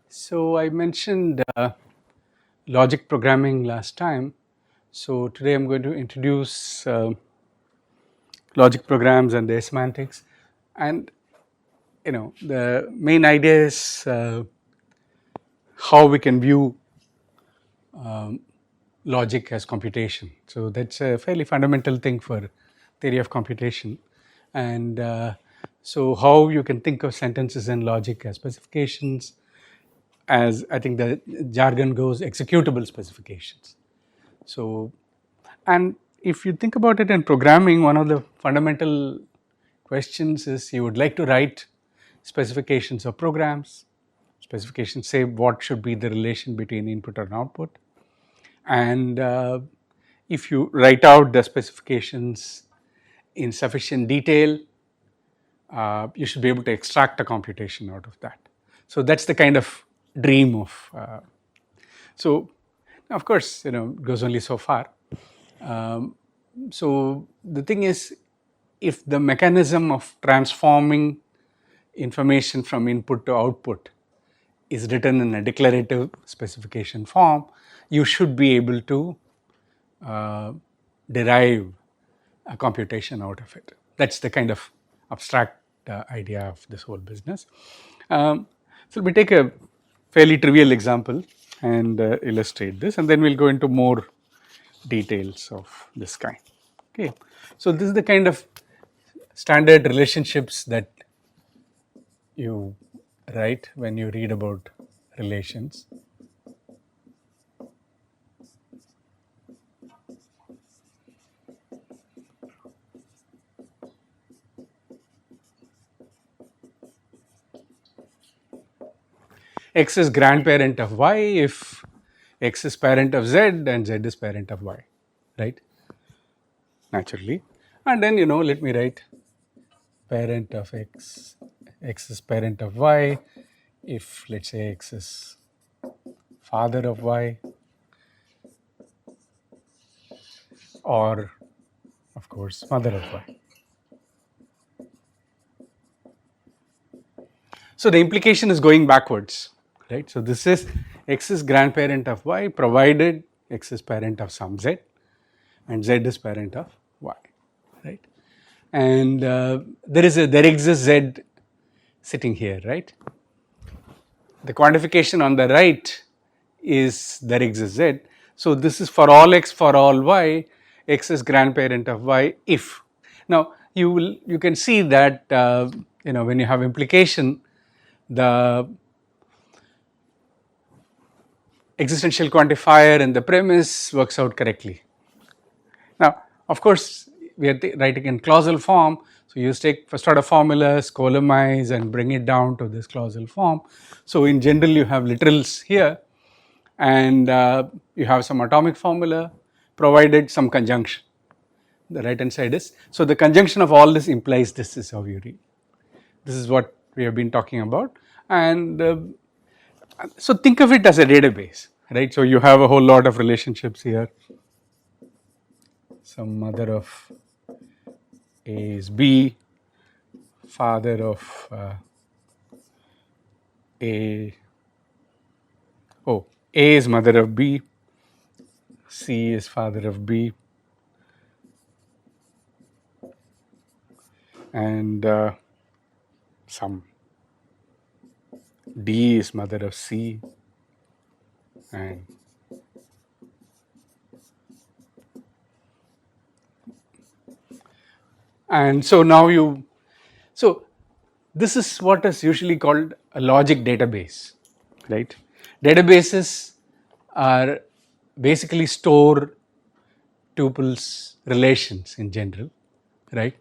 So I mentioned logic programming last time. So today I'm going to introduce logic programs and their semantics. And the main idea is how we can view logic as computation. So that's a fairly fundamental thing for theory of computation. And so how you can think of sentences in logic as specifications, as I think the jargon goes, executable specifications. So, and if you think about it in programming, one of the fundamental questions is you would like to write specifications of programs. Specifications say what should be the relation between input and output. And if you write out the specifications in sufficient detail, you should be able to extract a computation out of that. So that's the kind of dream of. So, of course, it goes only so far. So the thing is, if the mechanism of transforming information from input to output is written in a declarative specification form, you should be able to derive a computation out of it. That's the kind of abstract idea of this whole business. So let me take a fairly trivial example and illustrate this, and then we'll go into more details of this kind. Okay, so this is the kind of standard relationships that you write when you read about relations. X is grandparent of Y if X is parent of Z and Z is parent of Y, right? Naturally. And then, let me write parent of X, X is parent of Y, if let's say X is father of Y, or of course mother of Y. So the implication is going backwards, right? So this is X is grandparent of Y provided X is parent of some Z and Z is parent of Y, right? And there exists Z sitting here, right? The quantification on the right is there exists Z. So this is for all X for all Y, X is grandparent of Y if. Now you can see that when you have implication, the existential quantifier and the premise works out correctly. Now, of course, we are writing in clausal form, so you take first order formulas, columnize and bring it down to this clausal form. So in general, you have literals here, and you have some atomic formula provided some conjunction. The right hand side is, so the conjunction of all this implies this is how you read. This is what we have been talking about, and so think of it as a database, right? So you have a whole lot of relationships here. Some mother of A is B, father of A. Oh, A is mother of B, C is father of B, and some D is mother of C, and so now so this is what is usually called a logic database, right? Databases are basically store tuples relations in general, right?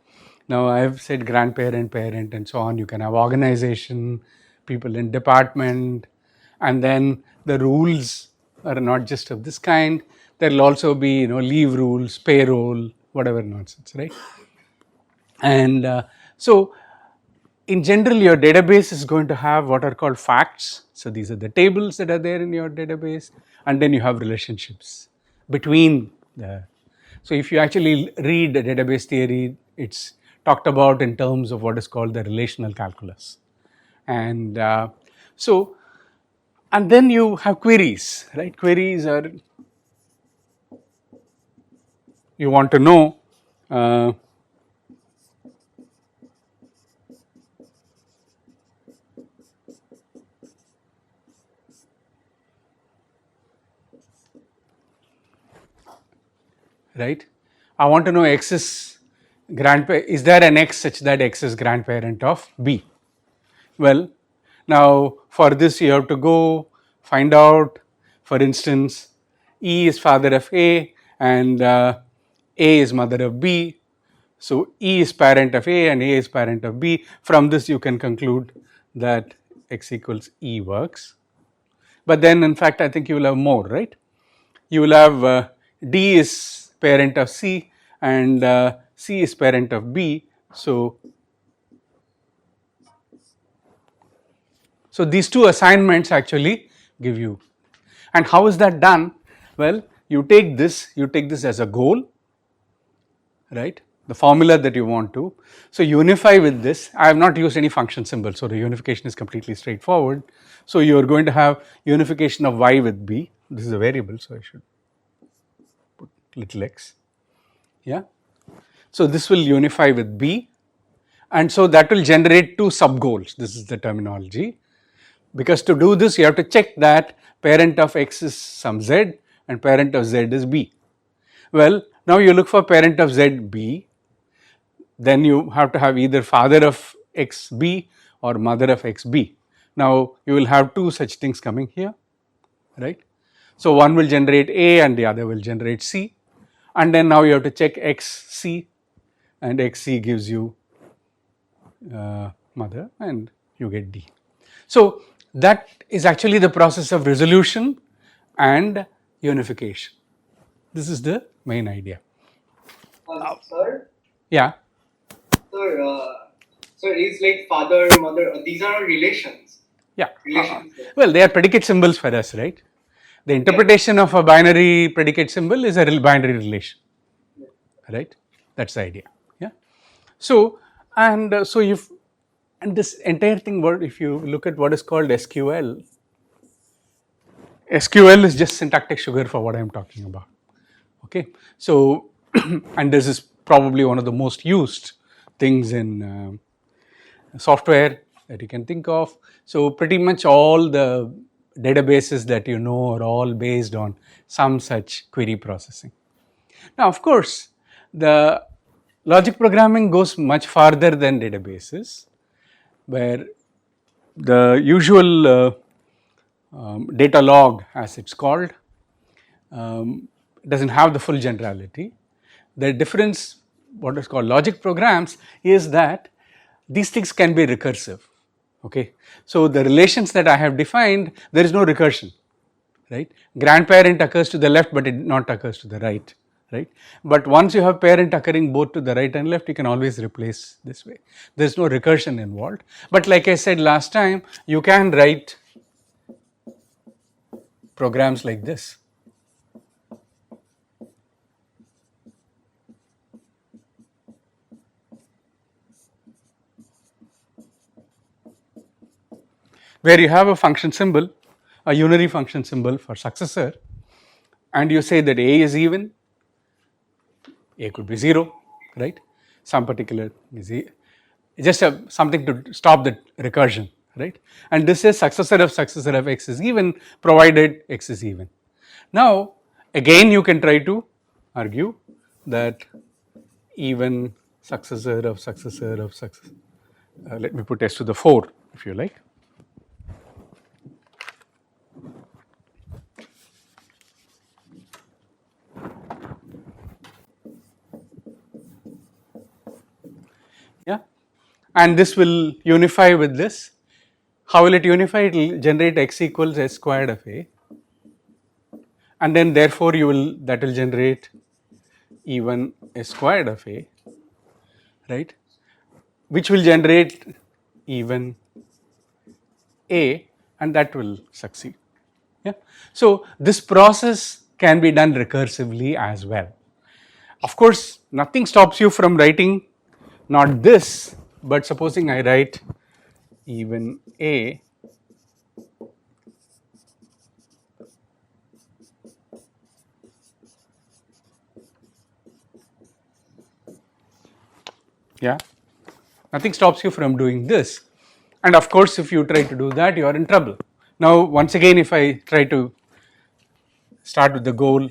Now I have said grandparent, parent and so on. You can have organization, people in department, and then the rules are not just of this kind. There will also be leave rules, payroll, whatever nonsense, right? And so in general, your database is going to have what are called facts. So these are the tables that are there in your database, and then you have relationships between the. So if you actually read the database theory, it's talked about in terms of what is called the relational calculus. And so And then you have queries, right? Queries are, you want to know uh, right? I want to know X is grandparent, is there an X such that X is grandparent of B? Well, now for this you have to go find out, for instance, E is father of A and A is mother of B. So E is parent of A and A is parent of B. From this you can conclude that X equals E works. But then in fact I think you will have more, right? You will have D is parent of C and C is parent of B. So these two assignments actually give you. And how is that done? Well, you take this as a goal, right? The formula that you want to. So unify with this. I have not used any function symbol, so the unification is completely straightforward. So you are going to have unification of y with b. This is a variable, so I should put little x. Yeah. So this will unify with b, and so that will generate two sub goals. This is the terminology. Because to do this, you have to check that parent of x is some z and parent of z is b. Well, now you look for parent of z b, then you have to have either father of x b or mother of x b. Now you will have two such things coming here, right? So one will generate a and the other will generate c, and then now you have to check x c, and x c gives you mother and you get d. So that is actually the process of resolution and unification. This is the main idea. Sir, Yeah. sir, is like father, mother. These are relations. Yeah. Relations. Well, they are predicate symbols for us, right? The interpretation of a binary predicate symbol is a binary relation, right? That's the idea. Yeah. So so if, and this entire thing, what if you look at what is called SQL? SQL is just syntactic sugar for what I am talking about. Okay. So and this is probably one of the most used things in software that you can think of. So pretty much all the databases that you know are all based on some such query processing. Now, of course, the logic programming goes much farther than databases, where the usual data log, as it's called, doesn't have the full generality. The difference, what is called logic programs, is that these things can be recursive. Okay, so the relations that I have defined, there is no recursion, right? Grandparent occurs to the left, but it not occurs to the right, right? But once you have parent occurring both to the right and left, you can always replace this way. There is no recursion involved. But like I said last time, you can write programs like this. Where you have a function symbol, a unary function symbol for successor, and you say that A is even, A could be 0, right? Some particular is just something to stop the recursion, right? And this is successor of x is even, provided x is even. Now, again you can try to argue that even successor of successor of successor, let me put s to the 4 if you like. Yeah, and this will unify with this. How will it unify? It will generate x equals s squared of a, and then therefore you will, that will generate even s squared of a, right, which will generate even a, and that will succeed. Yeah. So this process can be done recursively as well. Of course, nothing stops you from writing not this, but supposing I write even a Yeah, nothing stops you from doing this. And of course, if you try to do that, you are in trouble. Now, once again, if I try to start with the goal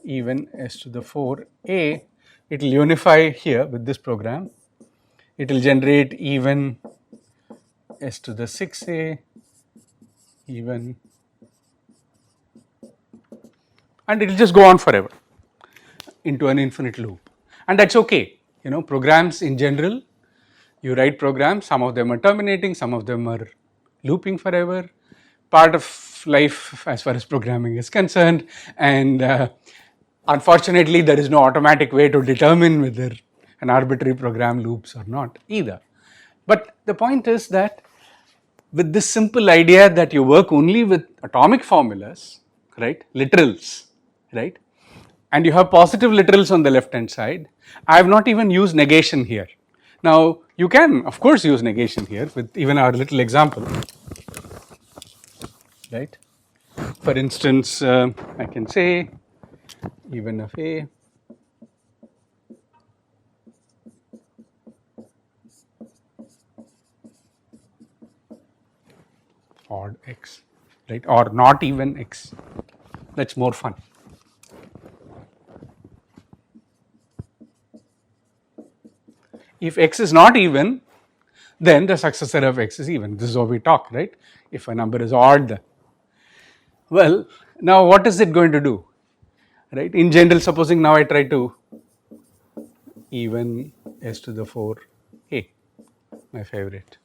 even s to the 4a, it will unify here with this program. It will generate even s to the 6a, even, and it will just go on forever into an infinite loop. And that's okay. Programs in general, you write programs, some of them are terminating, some of them are looping forever. Part of life as far as programming is concerned, and unfortunately there is no automatic way to determine whether an arbitrary program loops or not either. But the point is that with this simple idea that you work only with atomic formulas, right, literals, right, and you have positive literals on the left hand side, I have not even used negation here. Now you can of course use negation here with even our little example, right. For instance, I can say even of a odd x, right, or not even x. That's more fun. If x is not even, then the successor of x is even. This is how we talk, right? If a number is odd, well, now what is it going to do, right? In general, supposing now I try to even s to the 4a, my favorite.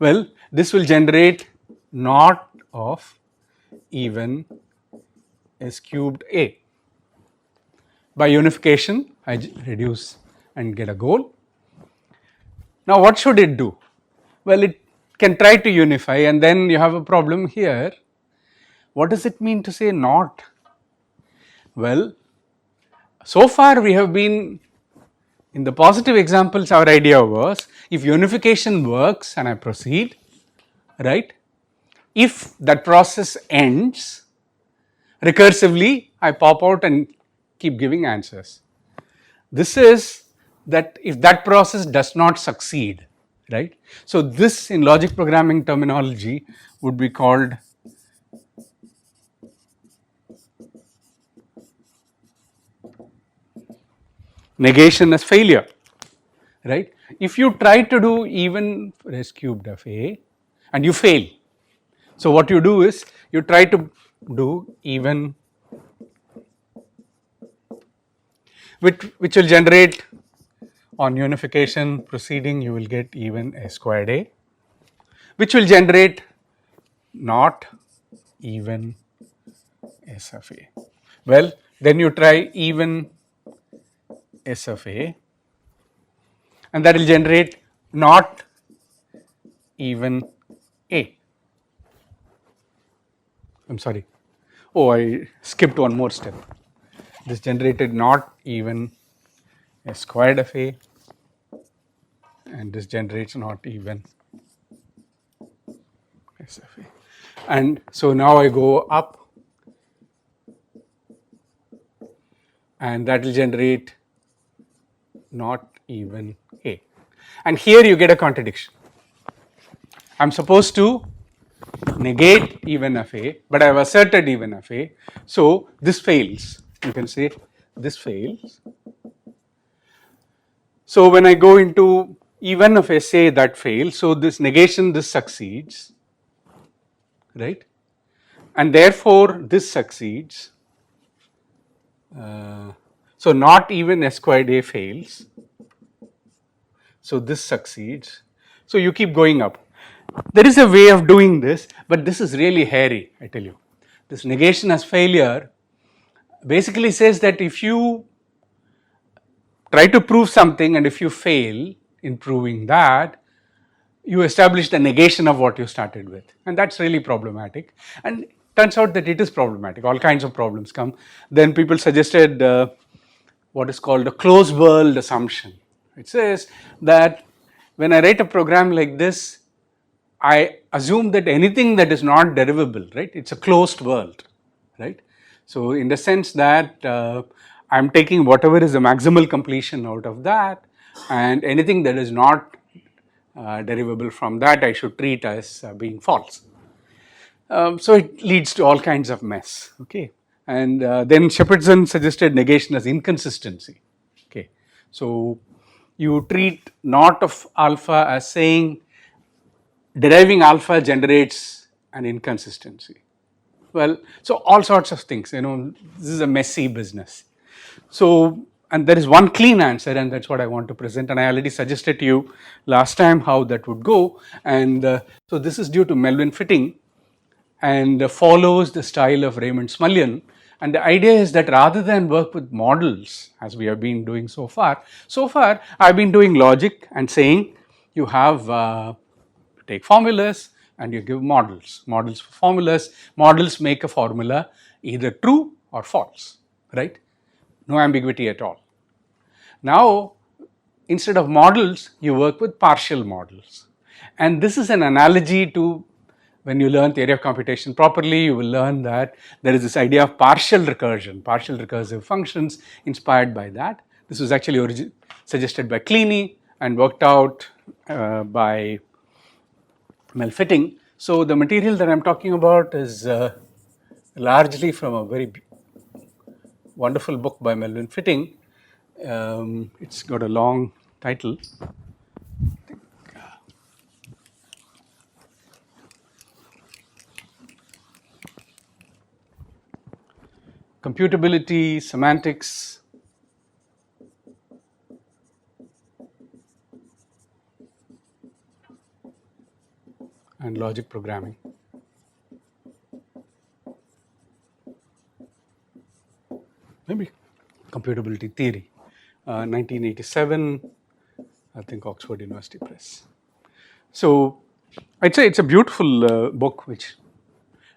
Well, this will generate not of even s cubed a. By unification, I reduce and get a goal. Now, what should it do? Well, it can try to unify, and then you have a problem here. What does it mean to say not? Well, so far we have been, in the positive examples, our idea was if unification works and I proceed, right, if that process ends, recursively I pop out and keep giving answers. This is that if that process does not succeed, right. So this in logic programming terminology would be called negation as failure, right. If you try to do even s cubed of a and you fail, so what you do is you try to do even, which will generate on unification proceeding, you will get even s squared a, which will generate not even s of a. Well, then you try even s of a, and that will generate not even a. I'm sorry. Oh, I skipped one more step. This generated not even s squared of a, and this generates not even s of a. And so now I go up, and that will generate not even a. And here you get a contradiction. I'm supposed to negate even of a, but I have asserted even of a, so this fails. You can say this fails. So when I go into even of a, say that fails, so this negation, this succeeds, right, and therefore this succeeds. So not even s squared a fails, so this succeeds. So you keep going up. There is a way of doing this, but this is really hairy, I tell you. This negation as failure basically says that if you try to prove something and if you fail in proving that, you establish the negation of what you started with, and that's really problematic. And it turns out that it is problematic. All kinds of problems come. Then people suggested what is called a closed world assumption. It says that when I write a program like this, I assume that anything that is not derivable, right, it's a closed world, right. So in the sense that I'm taking whatever is the maximal completion out of that, and anything that is not derivable from that I should treat as being false. So it leads to all kinds of mess. Okay, and then Shepardson suggested negation as inconsistency. Okay, so you treat not of alpha as saying deriving alpha generates an inconsistency. Well, so all sorts of things. This is a messy business. So, and there is one clean answer, and that's what I want to present. And I already suggested to you last time how that would go. And so this is due to Melvin Fitting and follows the style of Raymond Smullyan. And the idea is that rather than work with models, as we have been doing so far I've been doing logic and saying you have take formulas and you give models for formulas. Models make a formula either true or false, right? No ambiguity at all. Now, instead of models, you work with partial models. And this is an analogy to when you learn theory of computation properly, you will learn that there is this idea of partial recursion, partial recursive functions inspired by that. This was actually suggested by Kleene and worked out by Mel Fitting. So the material that I'm talking about is largely from a very wonderful book by Melvin Fitting. It's got a long title. Computability, semantics, and logic programming. Maybe computability theory, 1987, I think Oxford University Press. So I'd say it's a beautiful book which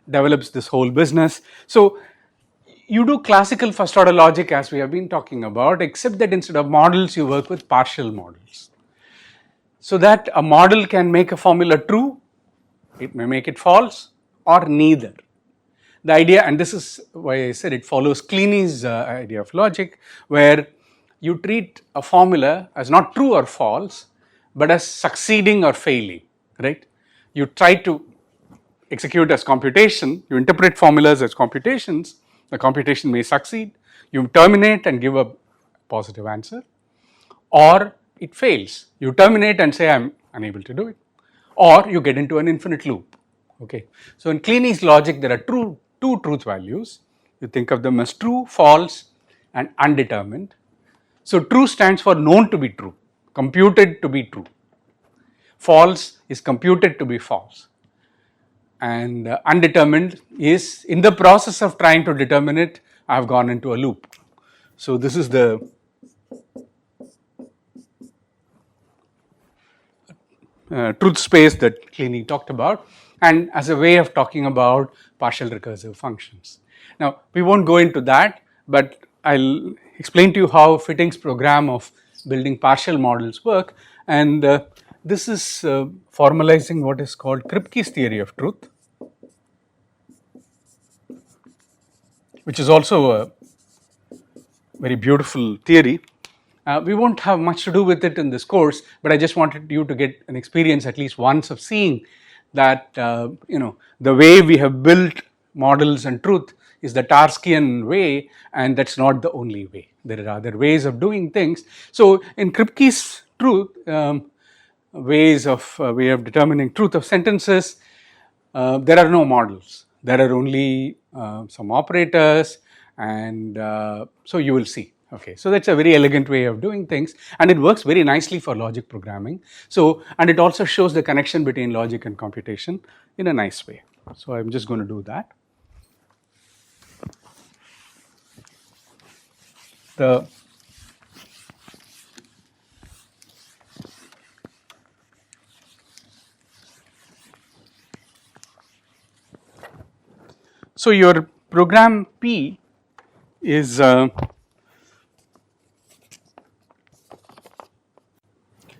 develops this whole business. So you do classical first order logic as we have been talking about, except that instead of models, you work with partial models. So that a model can make a formula true, it may make it false, or neither. The idea, and this is why I said it follows Kleene's idea of logic, where you treat a formula as not true or false, but as succeeding or failing, right? You try to execute as computation, you interpret formulas as computations, the computation may succeed, you terminate and give a positive answer, or it fails. You terminate and say, I'm unable to do it, or you get into an infinite loop. Okay. So in Kleene's logic, there are two truth values. You think of them as true, false, and undetermined. So true stands for known to be true, computed to be true. False is computed to be false. And undetermined is in the process of trying to determine it, I have gone into a loop. So this is the truth space that Kleene talked about, and as a way of talking about partial recursive functions. Now, we won't go into that, but I'll explain to you how Fitting's program of building partial models work, and this is formalizing what is called Kripke's theory of truth, which is also a very beautiful theory. We won't have much to do with it in this course, but I just wanted you to get an experience at least once of seeing that the way we have built models and truth is the Tarskian way, and that's not the only way. There are other ways of doing things. So in Kripke's truth, way of determining truth of sentences, there are no models. There are only some operators, and so you will see. Okay, so that's a very elegant way of doing things, and it works very nicely for logic programming. So, and it also shows the connection between logic and computation in a nice way. So I'm just going to do that. So your program P is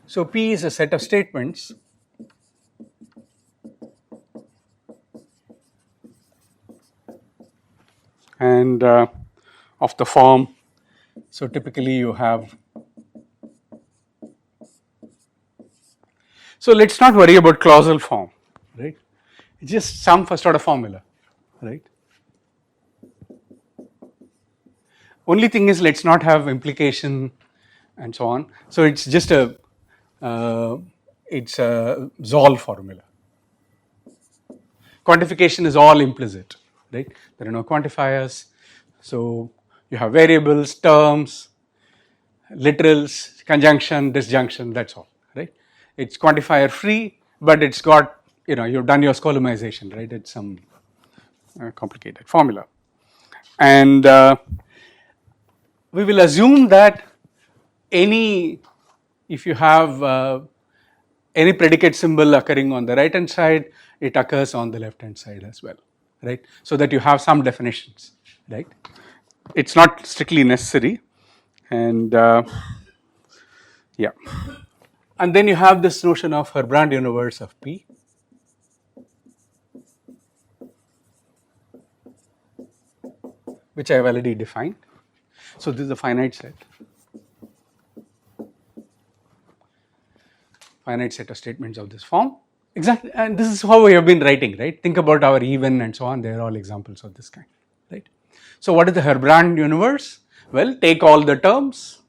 so P is a set of statements and of the form. So typically you have So let's not worry about clausal form, right? It's just some first order formula, right? Only thing is, let's not have implication and so on. So it's just a it's a Zoll formula. Quantification is all implicit, right? There are no quantifiers. So you have variables, terms, literals, conjunction, disjunction, that's all, right? It's quantifier free, but it's got, you've done your Skolomization, right? It's some complicated formula. And we will assume that if you have any predicate symbol occurring on the right hand side, it occurs on the left hand side as well, right? So that you have some definitions, right? It's not strictly necessary, and yeah. And then you have this notion of Herbrand universe of P, which I have already defined. So this is a finite set of statements of this form. Exactly, and this is how we have been writing, right? Think about our even and so on, they are all examples of this kind, right? So what is the Herbrand universe? Well, take all the terms,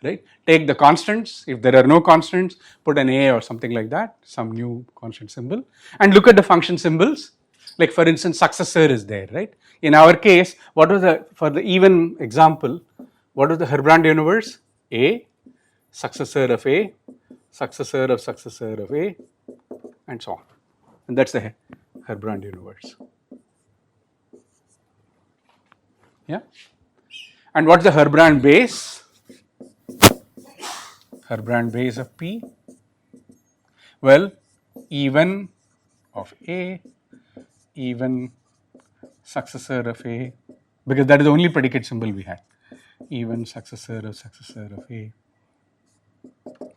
right? Take the constants. If there are no constants, put an A or something like that, some new constant symbol, and look at the function symbols. Like for instance, successor is there, right? In our case, what was for the even example, what was the Herbrand universe? A, successor of A, successor of successor of A, and so on. And that's the Herbrand universe. Yeah. And what's the Herbrand base? Herbrand base of P? Well, even of A, even successor of A, because that is the only predicate symbol we had. Even successor of A,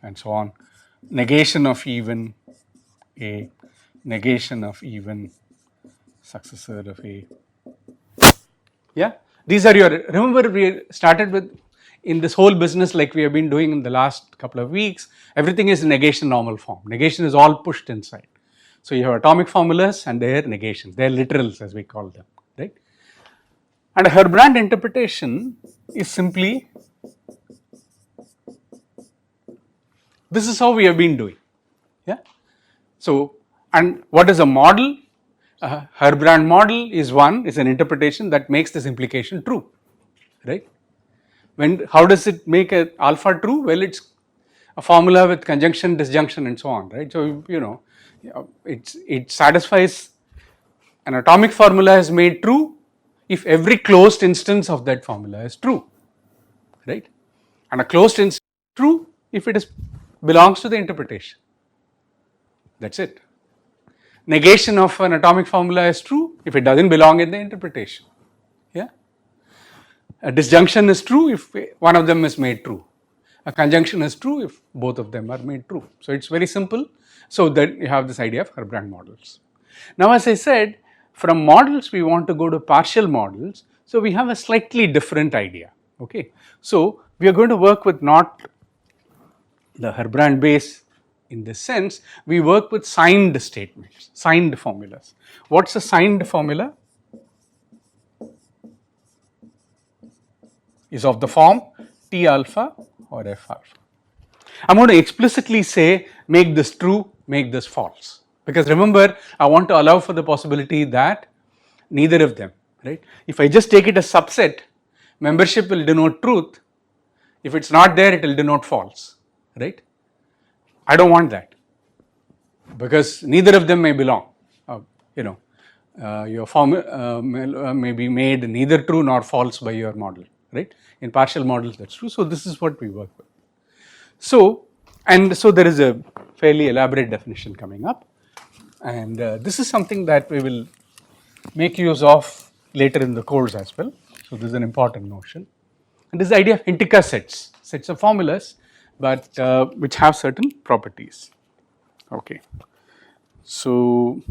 and so on. Negation of even A, negation of even successor of A. Yeah, these are your, remember we started with, in this whole business like we have been doing in the last couple of weeks, everything is negation normal form. Negation is all pushed inside. So you have atomic formulas and their negations, their literals as we call them, right? And a Herbrand interpretation is simply, this is how we have been doing. Yeah. So, and what is a model? A Herbrand model is an interpretation that makes this implication true, right? How does it make a alpha true? Well, it's a formula with conjunction, disjunction, and so on, right? So it satisfies, an atomic formula is made true if every closed instance of that formula is true, right? And a closed instance is true if it belongs to the interpretation. That's it. Negation of an atomic formula is true if it doesn't belong in the interpretation. Yeah. A disjunction is true if one of them is made true. A conjunction is true if both of them are made true. So it's very simple. So that you have this idea of Herbrand models. Now, as I said, from models we want to go to partial models. So we have a slightly different idea. Okay. So we are going to work with not the Herbrand base in this sense. We work with signed statements, signed formulas. What's a signed formula? Is of the form T alpha or F alpha. I'm going to explicitly say make this true, make this false, because remember I want to allow for the possibility that neither of them, right? If I just take it as subset, membership will denote truth. If it's not there, it will denote false, right? I don't want that, because neither of them may belong. Your form may be made neither true nor false by your model, right? In partial models, that's true. So this is what we work with. So there is a fairly elaborate definition coming up, and this is something that we will make use of later in the course as well. So this is an important notion, and this is the idea of Intica sets of formulas, but which have certain properties. Okay, so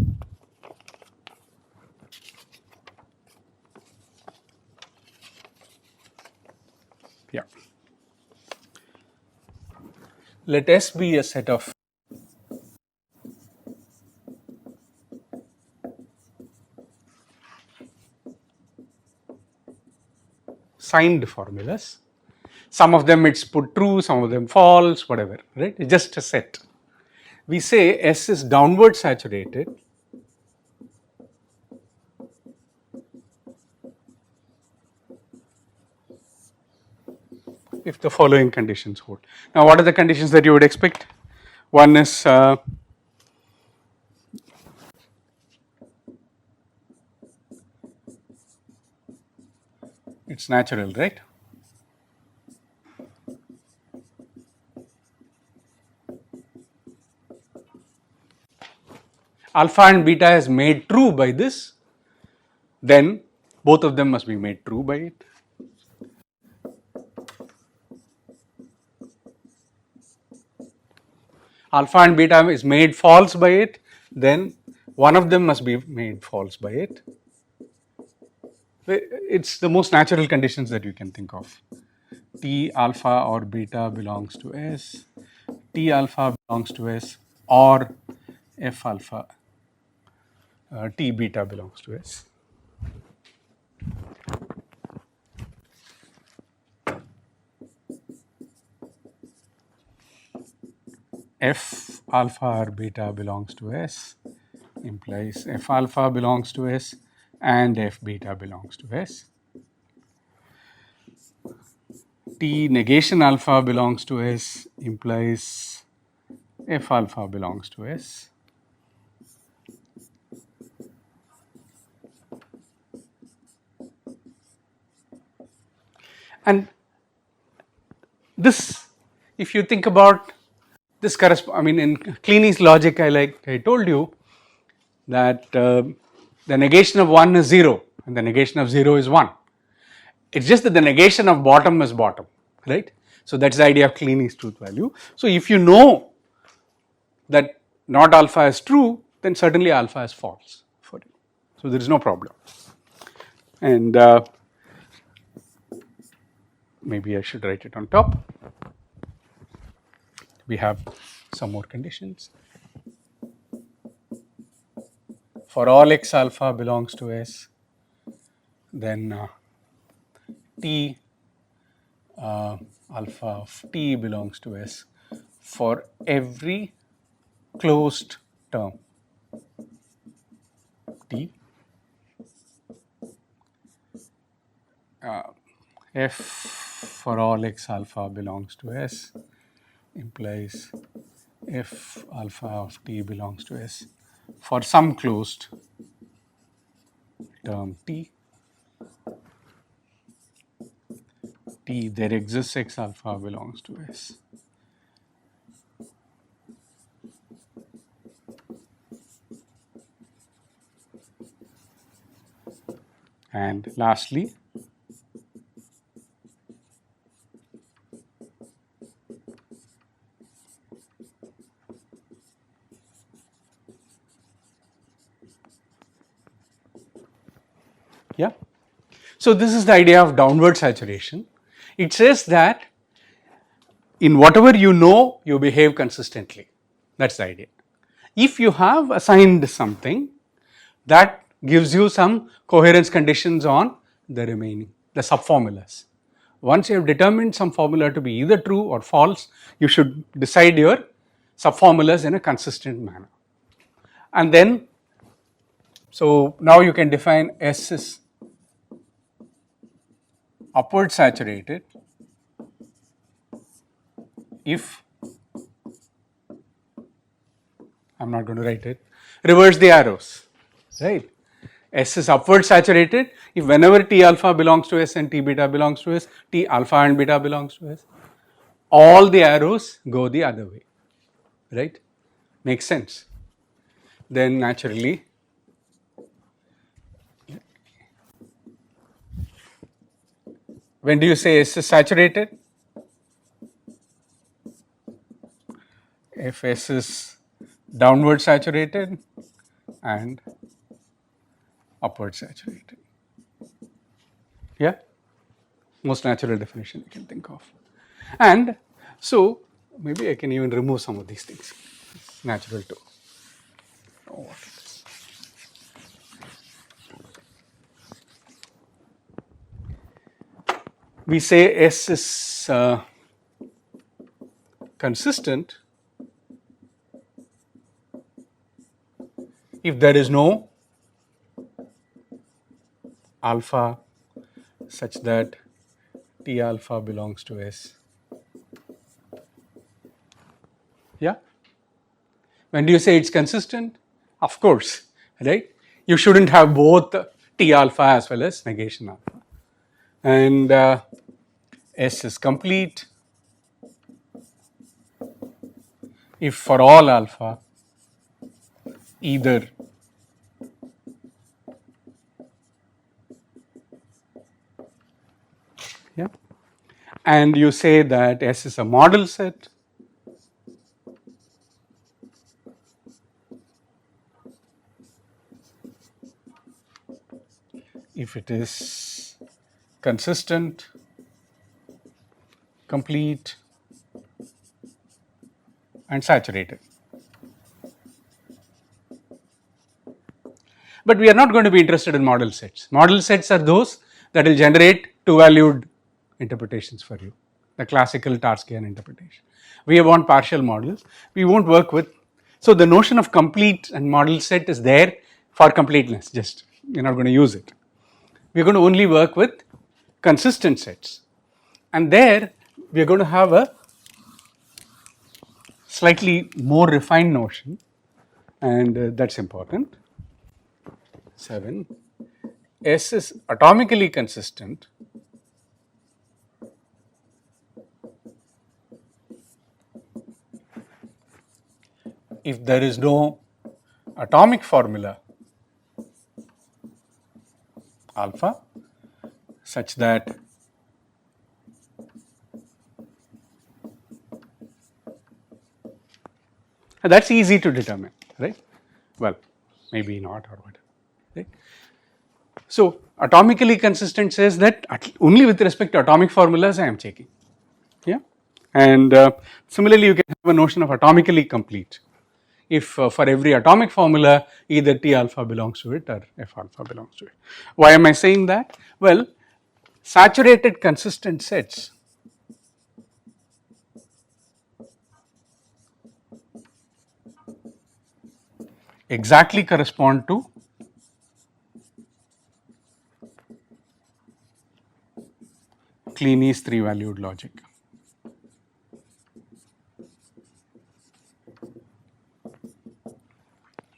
yeah, let S be a set of signed formulas. Some of them it's put true, some of them false, whatever, right? It's just a set. We say S is downward saturated if the following conditions hold. Now, what are the conditions that you would expect? One is it's natural, right? Alpha and beta is made true by this, then both of them must be made true by it. Alpha and beta is made false by it, then one of them must be made false by it. It's the most natural conditions that you can think of. T alpha or beta belongs to S, T alpha belongs to S, or F alpha, T beta belongs to S. F alpha or beta belongs to S implies F alpha belongs to S and F beta belongs to S. T negation alpha belongs to S implies F alpha belongs to S. And this, if you think about this I mean in Kleene logic, I told you that the negation of 1 is 0 and the negation of 0 is 1. It's just that the negation of bottom is bottom, right? So that's the idea of Kleine's truth value. So if you know that not alpha is true, then certainly alpha is false for you. So there is no problem. And maybe I should write it on top. We have some more conditions. For all x alpha belongs to S, then T alpha of T belongs to S for every closed term T. F for all x alpha belongs to S implies F alpha of T belongs to S for some closed term T. T there exists x alpha belongs to S. And lastly, yeah. So this is the idea of downward saturation. It says that in whatever you know, you behave consistently. That's the idea. If you have assigned something, that gives you some coherence conditions on the remaining, the subformulas. Once you have determined some formula to be either true or false, you should decide your subformulas in a consistent manner. And then, so now you can define S is upward saturated if, I'm not going to write it, reverse the arrows, right? S is upward saturated if whenever T alpha belongs to S and T beta belongs to S, T alpha and beta belongs to S, all the arrows go the other way, right? Makes sense. Then naturally, when do you say S is saturated? If S is downward saturated and upward saturated. Yeah? Most natural definition you can think of. And so maybe I can even remove some of these things. It's natural to know what it is. we say S is consistent if there is no alpha such that T alpha belongs to S. Yeah? When do you say it's consistent? Of course, right? You shouldn't have both T alpha as well as negation alpha. And S is complete if for all alpha either yeah, and you say that S is a model set if it is consistent, complete and saturated. But we are not going to be interested in model sets. Model sets are those that will generate two-valued interpretations for you, the classical Tarskian interpretation. We want partial models. We won't work with. So the notion of complete and model set is there for completeness. Just we're not going to use it. We're going to only work with consistent sets, and there we are going to have a slightly more refined notion, and that's important. 7. S is atomically consistent if there is no atomic formula alpha such that that's easy to determine, right? Well, maybe not or whatever, right? So atomically consistent says that only with respect to atomic formulas I am checking, yeah. And similarly, you can have a notion of atomically complete if for every atomic formula either T alpha belongs to it or F alpha belongs to it. Why am I saying that? Well, saturated consistent sets exactly correspond to Kleene three-valued logic.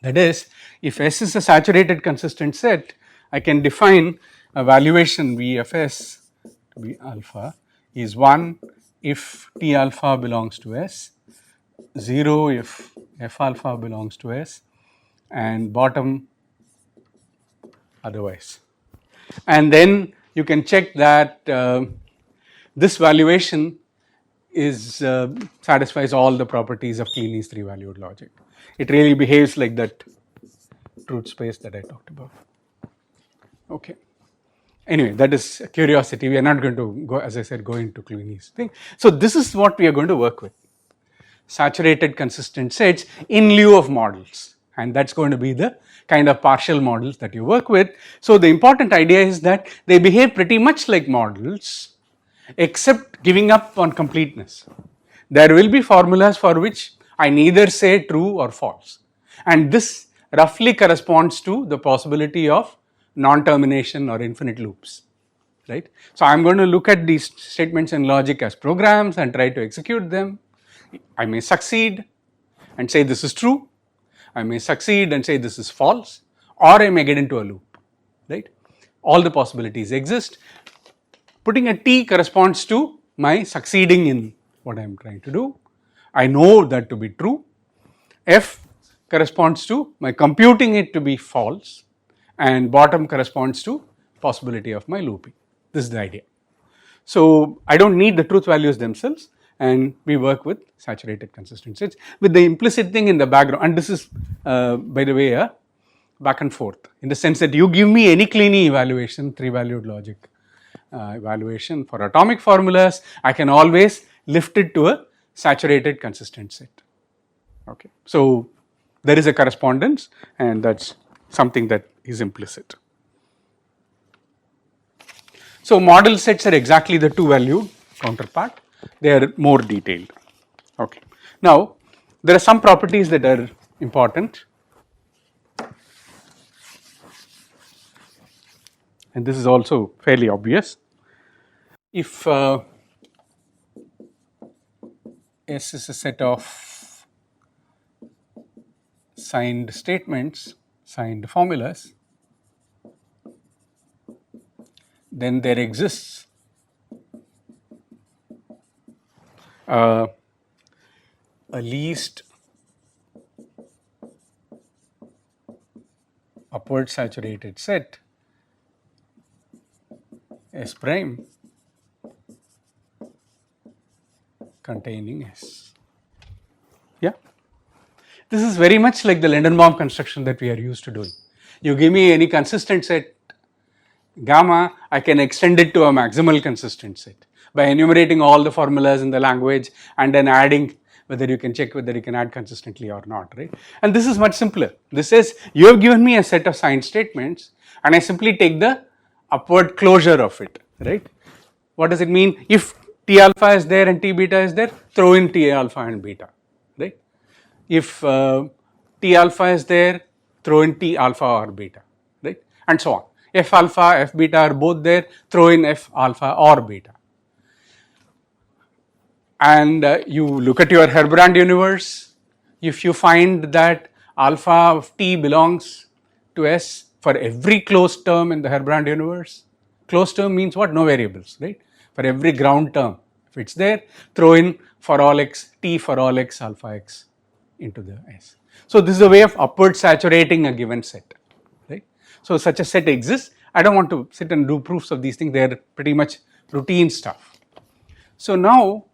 That is, if S is a saturated consistent set, I can define a valuation V of S to be alpha is 1 if T alpha belongs to S, 0 if F alpha belongs to S, and bottom otherwise. And then you can check that this valuation is satisfies all the properties of Kleene three-valued logic. It really behaves like that truth space that I talked about. Okay. Anyway, that is a curiosity. We are not going to go, as I said, go into Kleene's thing. So this is what we are going to work with: saturated consistent sets in lieu of models, and that's going to be the kind of partial models that you work with. So the important idea is that they behave pretty much like models, except giving up on completeness. There will be formulas for which I neither say true or false, and this roughly corresponds to the possibility of non-termination or infinite loops, right? So I am going to look at these statements in logic as programs and try to execute them. I may succeed and say this is true, I may succeed and say this is false, or I may get into a loop, right? All the possibilities exist. Putting a T corresponds to my succeeding in what I am trying to do. I know that to be true. F corresponds to my computing it to be false, and bottom corresponds to possibility of my looping. This is the idea. So I don't need the truth values themselves, and we work with saturated consistent sets with the implicit thing in the background. And this is, by the way, a back and forth in the sense that you give me any Kleene evaluation, three-valued logic evaluation for atomic formulas, I can always lift it to a saturated consistent set. Okay, so there is a correspondence, and that's something that is implicit. So model sets are exactly the two valued counterpart. They are more detailed. Okay. Now there are some properties that are important, and this is also fairly obvious. If S is a set of signed statements, signed formulas, then there exists a least upward saturated set S prime containing S. Yeah, this is very much like the Lindenbaum construction that we are used to doing. You give me any consistent set gamma, I can extend it to a maximal consistent set by enumerating all the formulas in the language and then adding whether you can check whether you can add consistently or not, right? And this is much simpler. This says you have given me a set of signed statements and I simply take the upward closure of it, right? What does it mean? If T alpha is there and T beta is there, throw in T alpha and beta, right? If T alpha is there, throw in T alpha or beta, right? And so on. F alpha, F beta are both there, throw in F alpha or beta. And you look at your Herbrand universe. If you find that alpha of T belongs to S for every closed term in the Herbrand universe, closed term means what? No variables, right? For every ground term, if it's there, throw in for all x, T for all x, alpha x into the S. So this is a way of upward saturating a given set, right? So such a set exists. I don't want to sit and do proofs of these things. They are pretty much routine stuff. So now,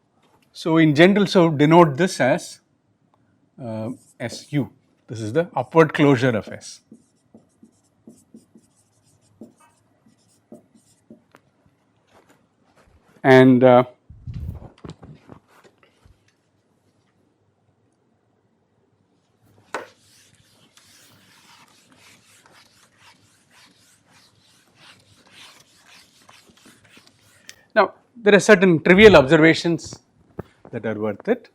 so in general, so denote this as SU. This is the upward closure of S. And now there are certain trivial observations that are worth it,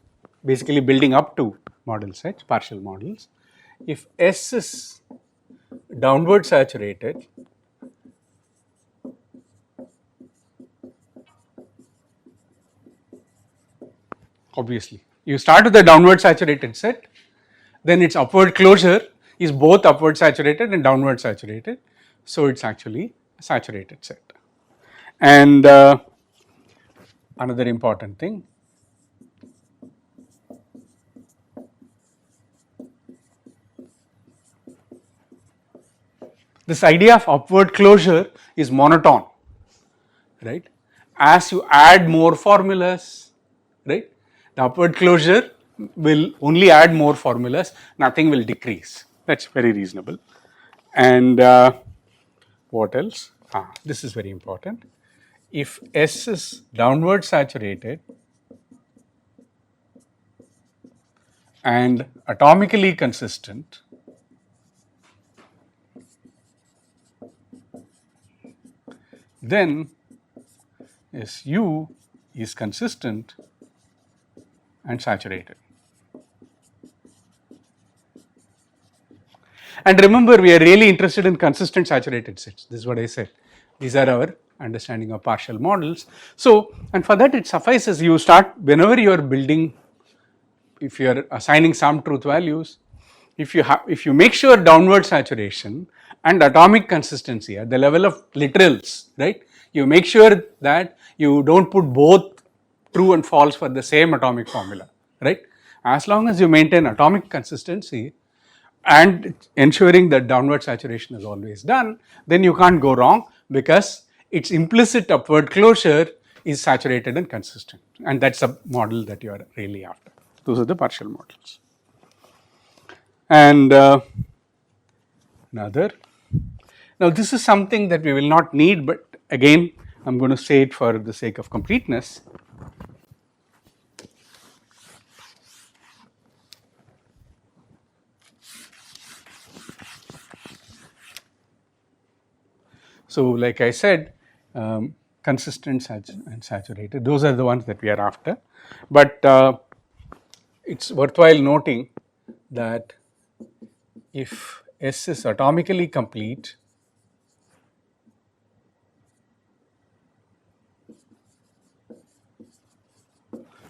basically building up to model sets, partial models. If S is downward saturated, obviously you start with a downward saturated set, then its upward closure is both upward saturated and downward saturated, so it's actually a saturated set. And another important thing, this idea of upward closure is monotone, right? As you add more formulas, right, the upward closure will only add more formulas, nothing will decrease. That's very reasonable. And what else? This is very important. If S is downward saturated and atomically consistent, then SU is consistent and saturated. And remember, we are really interested in consistent saturated sets. This is what I said. These are our understanding of partial models. So, and for that it suffices you start whenever you are building, if you are assigning some truth values, if you make sure downward saturation and atomic consistency at the level of literals, right? You make sure that you don't put both true and false for the same atomic formula, right? As long as you maintain atomic consistency and ensuring that downward saturation is always done, then you can't go wrong because its implicit upward closure is saturated and consistent, and that's a model that you are really after. Those are the partial models. And another, now this is something that we will not need, but again I'm going to say it for the sake of completeness. So like I said, consistent and saturated. Those are the ones that we are after. But it's worthwhile noting that if S is atomically complete,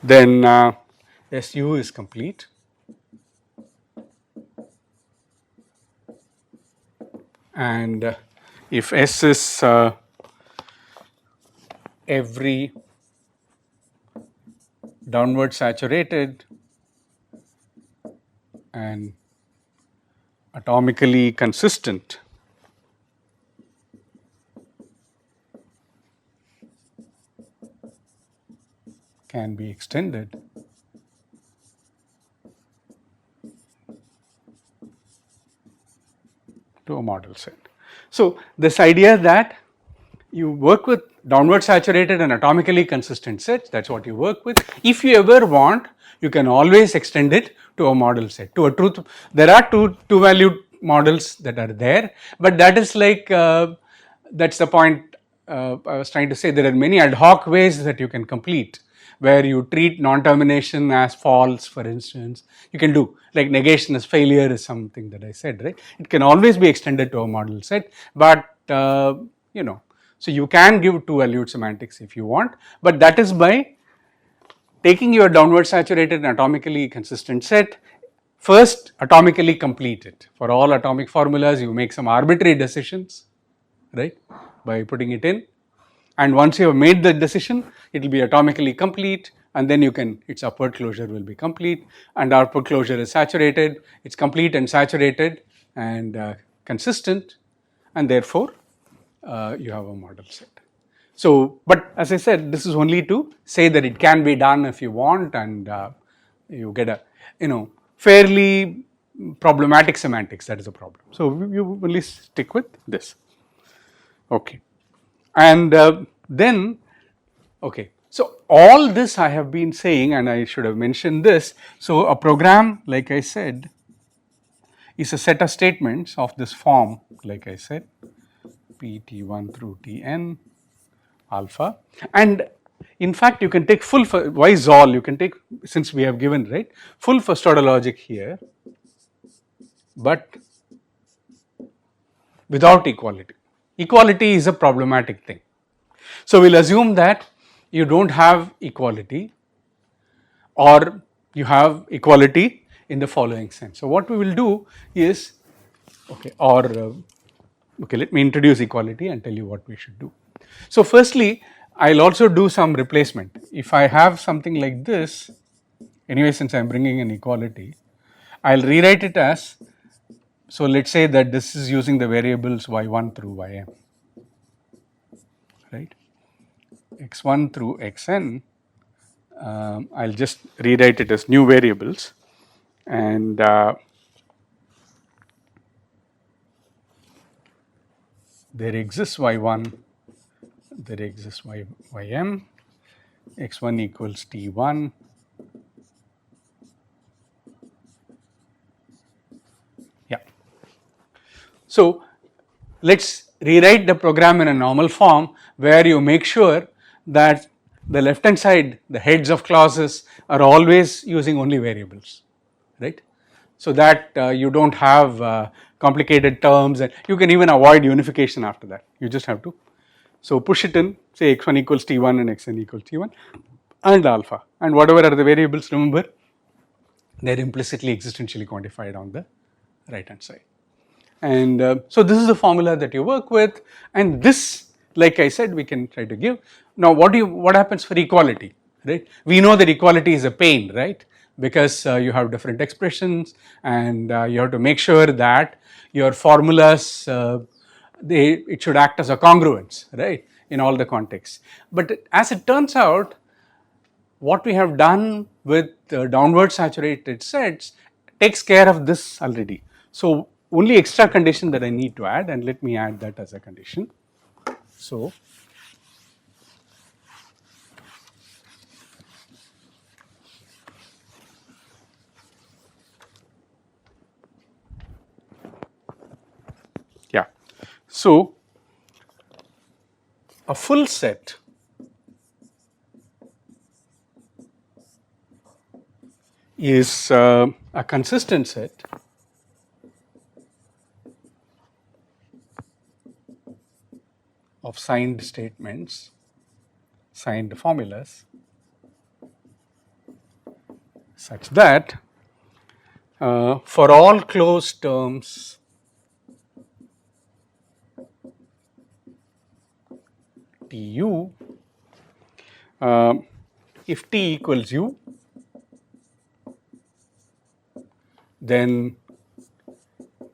then SU is complete. And if S is every downward saturated and atomically consistent, can be extended to a model set. So this idea that you work with downward saturated and atomically consistent sets, that's what you work with. If you ever want, you can always extend it to a model set, to a truth. There are two valued models that are there, but that is like, that's the point I was trying to say. There are many ad hoc ways that you can complete, where you treat non-termination as false, for instance. You can do, like negation is failure is something that I said, right? It can always be extended to a model set, but you know, so you can give two valued semantics if you want, but that is by taking your downward saturated and atomically consistent set, first atomically complete it. For all atomic formulas, you make some arbitrary decisions, right, by putting it in. And once you have made the decision, it will be atomically complete, and then you can, its upward closure will be complete, and outward closure is saturated. It's complete and saturated and consistent, and therefore you have a model set. So, but as I said, this is only to say that it can be done if you want, and you get a, fairly problematic semantics. That is a problem. So you only stick with this. Okay, and then, okay, so all this I have been saying, and I should have mentioned this. So a program, like I said, is a set of statements of this form, like I said, Pt1 through Tn alpha, and in fact you can take full, why Zoll, you can take, since we have given, right, full first order logic here, but without equality. Equality is a problematic thing. So we'll assume that you don't have equality, or you have equality in the following sense. So what we will do is, okay, or okay, let me introduce equality and tell you what we should do. So firstly, I'll also do some replacement. If I have something like this, anyway, since I'm bringing in equality, I'll rewrite it as, so let's say that this is using the variables y1 through ym, right, x1 through xn. I'll just rewrite it as new variables, and there exists y1, there exists ym, x1 equals t1, yeah. So let's rewrite the program in a normal form, where you make sure that the left hand side, the heads of clauses, are always using only variables, right, so that you don't have complicated terms, and you can even avoid unification after that. You just have to, so push it in, say x1 equals t1 and xn equals t1 and alpha, and whatever are the variables, remember, they're implicitly existentially quantified on the right hand side. And so this is the formula that you work with, and this, like I said, we can try to give. Now what happens for equality, right? We know that equality is a pain, right, because you have different expressions, and you have to make sure that your formulas, it should act as a congruence, right, in all the contexts. But as it turns out, what we have done with downward saturated sets takes care of this already. So only extra condition that I need to add, and let me add that as a condition. So yeah, so a full set is a consistent set of signed statements, signed formulas, such that for all closed terms Tu, if T equals U, then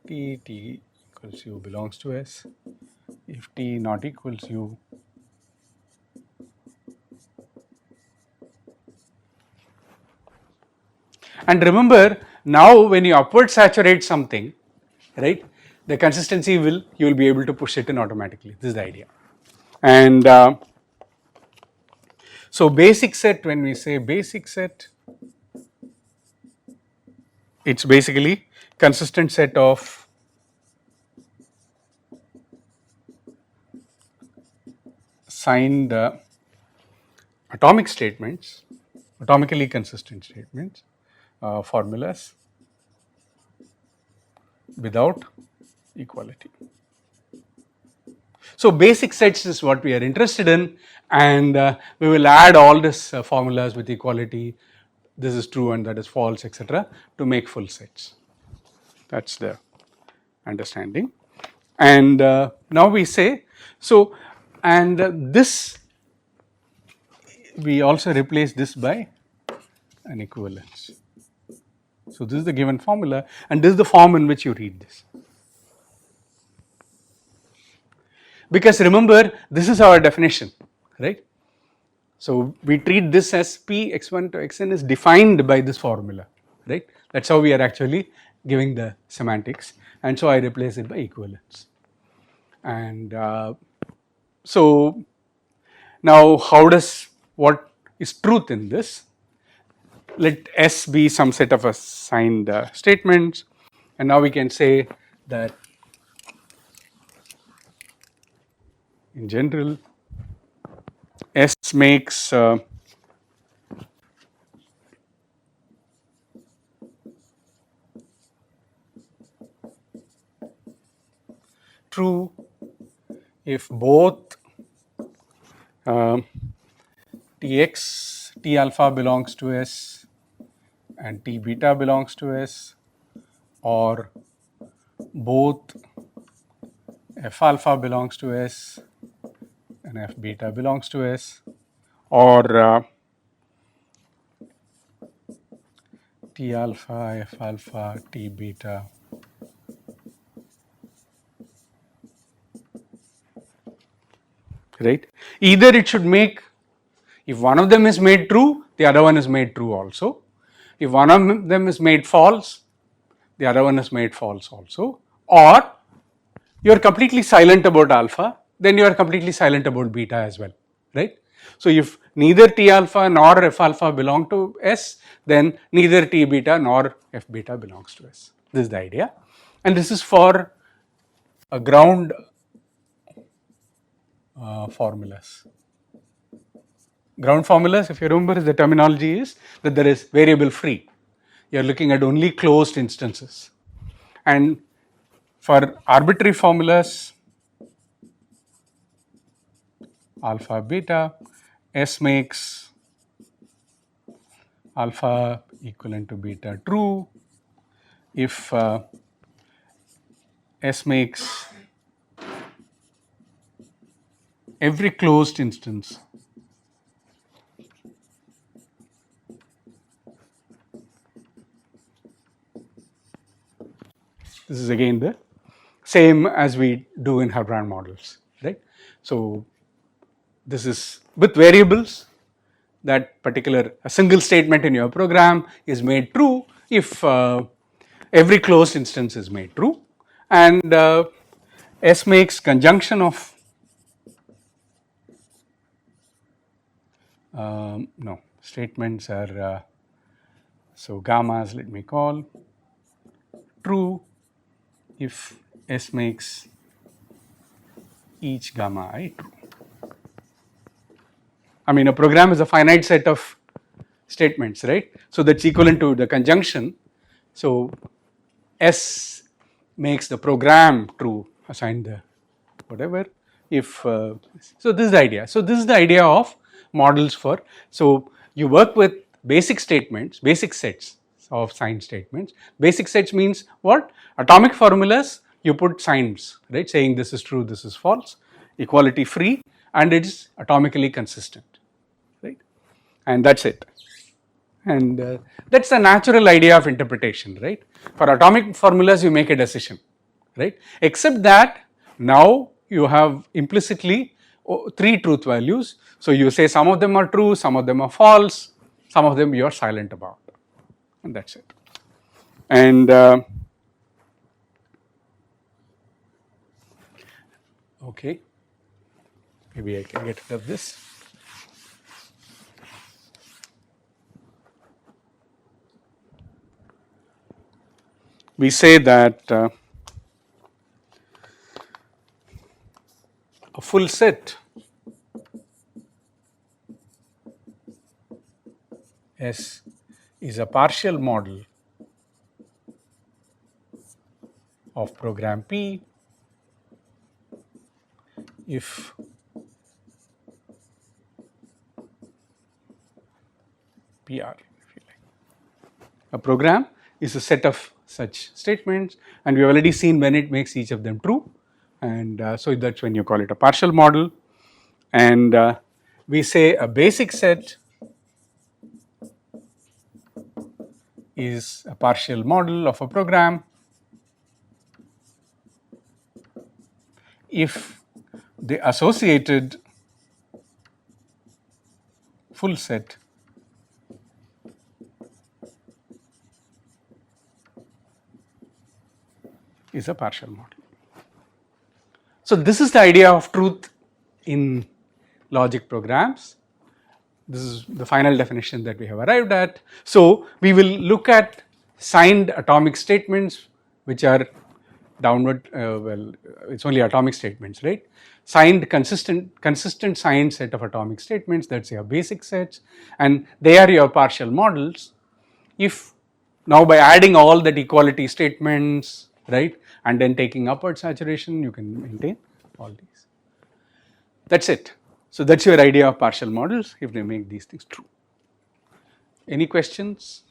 T equals U belongs to S. If T not equals U, and remember, now when you upward saturate something, right, the consistency you will be able to push it in automatically. This is the idea. And so basic set, when we say basic set, it's basically consistent set of signed atomic statements, atomically consistent statements, formulas without equality. So basic sets is what we are interested in, and we will add all these formulas with equality, this is true and that is false, etc., to make full sets. That's the understanding. And now we say, so, and this, we also replace this by an equivalence. So this is the given formula, and this is the form in which you read this. Because remember, this is our definition, right? So we treat this as P x1 to xn is defined by this formula, right? That's how we are actually giving the semantics, and so I replace it by equivalence. And so now how does, what is truth in this? Let S be some set of assigned statements, and now we can say that in general S makes true if both T alpha belongs to S and T beta belongs to S, or both F alpha belongs to S and F beta belongs to S, or T alpha, F alpha, T beta right. Either it should make, if one of them is made true, the other one is made true also. If one of them is made false, the other one is made false also. Or you are completely silent about alpha, then you are completely silent about beta as well, right? So if neither T alpha nor F alpha belong to S, then neither T beta nor F beta belongs to S. This is the idea. And this is for a ground formulas. Ground formulas, if you remember, the terminology is that there is variable free. You are looking at only closed instances. And for arbitrary formulas, alpha, beta, S makes alpha equivalent to beta true if S makes every closed instance this is again the same as we do in Hebron models, right? So this is with variables, that particular a single statement in your program is made true if every closed instance is made true, and S makes conjunction of no statements are so gammas, let me call true if S makes each gamma I true. I mean, a program is a finite set of statements, right? So that's equivalent to the conjunction. So S makes the program true, assign the whatever. If so, this is the idea. So this is the idea of models for. So you work with basic statements, basic sets of sign statements. Basic sets means what? Atomic formulas. You put signs, right? Saying this is true, this is false, equality free, and it is atomically consistent, right? And that's it. And that's the natural idea of interpretation, right? For atomic formulas, you make a decision, right? Except that now you have implicitly three truth values. So you say some of them are true, some of them are false, some of them you are silent about, and that's it. And okay, maybe I can get rid of this. We say that a full set S is a partial model of program P if PR, if you like. A program is a set of such statements, and we have already seen when it makes each of them true, and so that's when you call it a partial model. And we say a basic set is a partial model of a program if the associated full set is a partial model. So this is the idea of truth in logic programs. This is the final definition that we have arrived at. So we will look at signed atomic statements, which are downward, it's only atomic statements, right? Signed consistent signed set of atomic statements, that's your basic sets, and they are your partial models. If now by adding all that equality statements, right, and then taking upward saturation, you can maintain all these. That's it. So that's your idea of partial models if they make these things true. Any questions?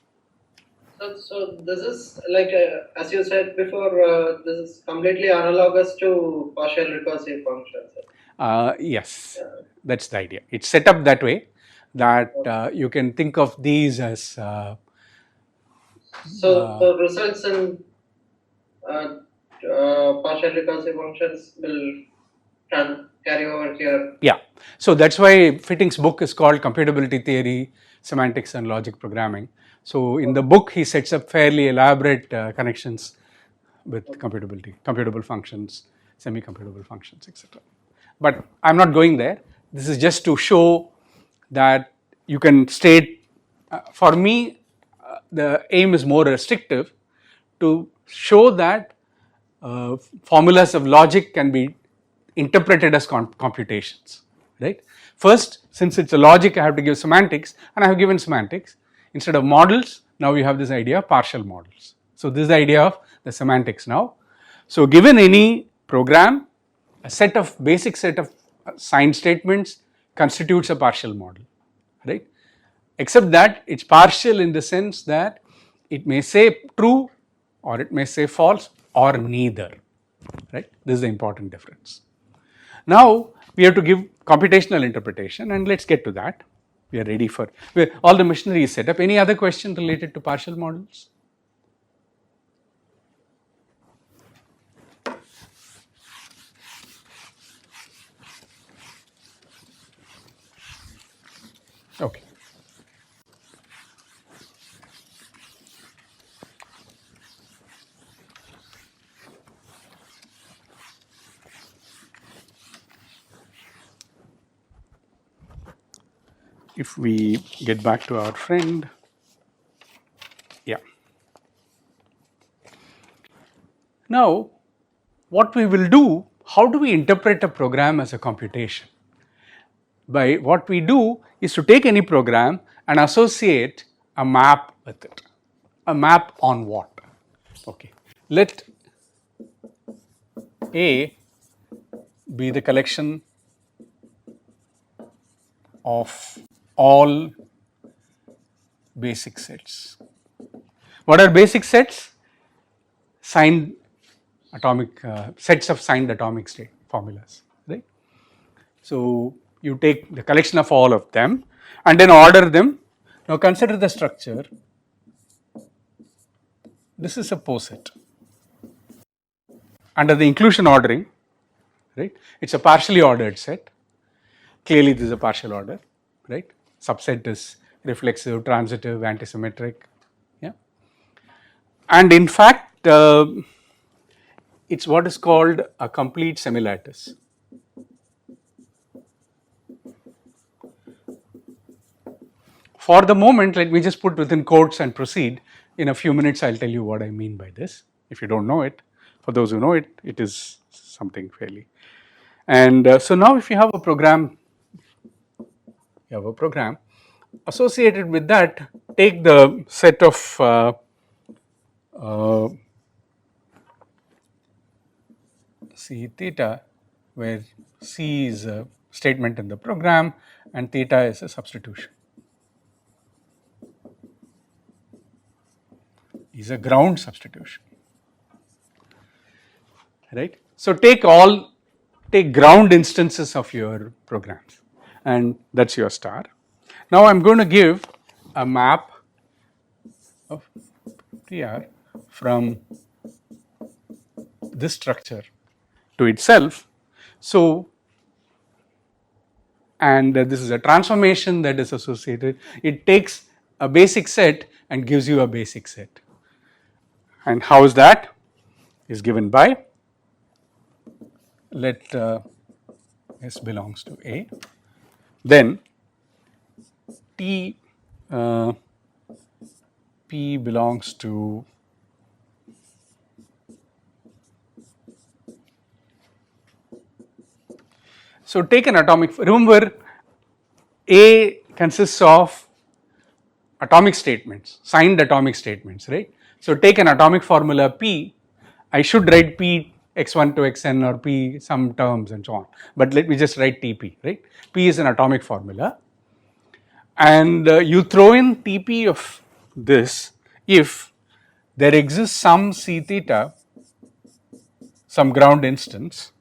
So this is like, as you said before, this is completely analogous to partial recursive functions. Yes, that's the idea. It's set up that way that you can think of these as. So results in partial recursive functions will carry over here. Yeah, so that's why Fitting's book is called Computability Theory, Semantics and Logic Programming. So in the book he sets up fairly elaborate connections with computable functions, semi-computable functions, etc. But I'm not going there. This is just to show that you can state, for me the aim is more restrictive, to show that formulas of logic can be interpreted as computations, right? First, since it's a logic, I have to give semantics, and I have given semantics. Instead of models, now you have this idea of partial models. So this is the idea of the semantics now. So given any program, a basic set of signed statements constitutes a partial model, right? Except that it's partial in the sense that it may say true or it may say false or neither, right? This is the important difference. Now we have to give computational interpretation, and let's get to that. We are ready for, all the machinery is set up. Any other question related to partial models? Okay. If we get back to our friend, yeah. Now, what we will do, how do we interpret a program as a computation? By what we do is to take any program and associate a map with it. A map on what? Okay. Let A be the collection of all basic sets. What are basic sets? Signed atomic sets of signed atomic state formulas, right? So you take the collection of all of them and then order them. Now consider the structure. This is a poset under the inclusion ordering, right? It's a partially ordered set. Clearly this is a partial order, right? Subset is reflexive, transitive, antisymmetric, yeah. And in fact, it's what is called a complete semilattice. For the moment, let me just put within quotes and proceed. In a few minutes, I'll tell you what I mean by this. If you don't know it, for those who know it, it is something fairly. And so now, if you have a program, associated with that, take the set of C theta, where C is a statement in the program and theta is a substitution. Is a ground substitution, right? So take ground instances of your programs, and that's your star. Now I'm going to give a map of TR from this structure to itself. So, and this is a transformation that is associated. It takes a basic set and gives you a basic set. And how is that? Is given by, let S belongs to A, then T P belongs to so take an atomic, remember A consists of atomic statements, signed atomic statements, right? So take an atomic formula P. I should write P x1 to xn or P some terms and so on, but let me just write Tp, right? P is an atomic formula, and you throw in Tp of this if there exists some C theta, some ground instance,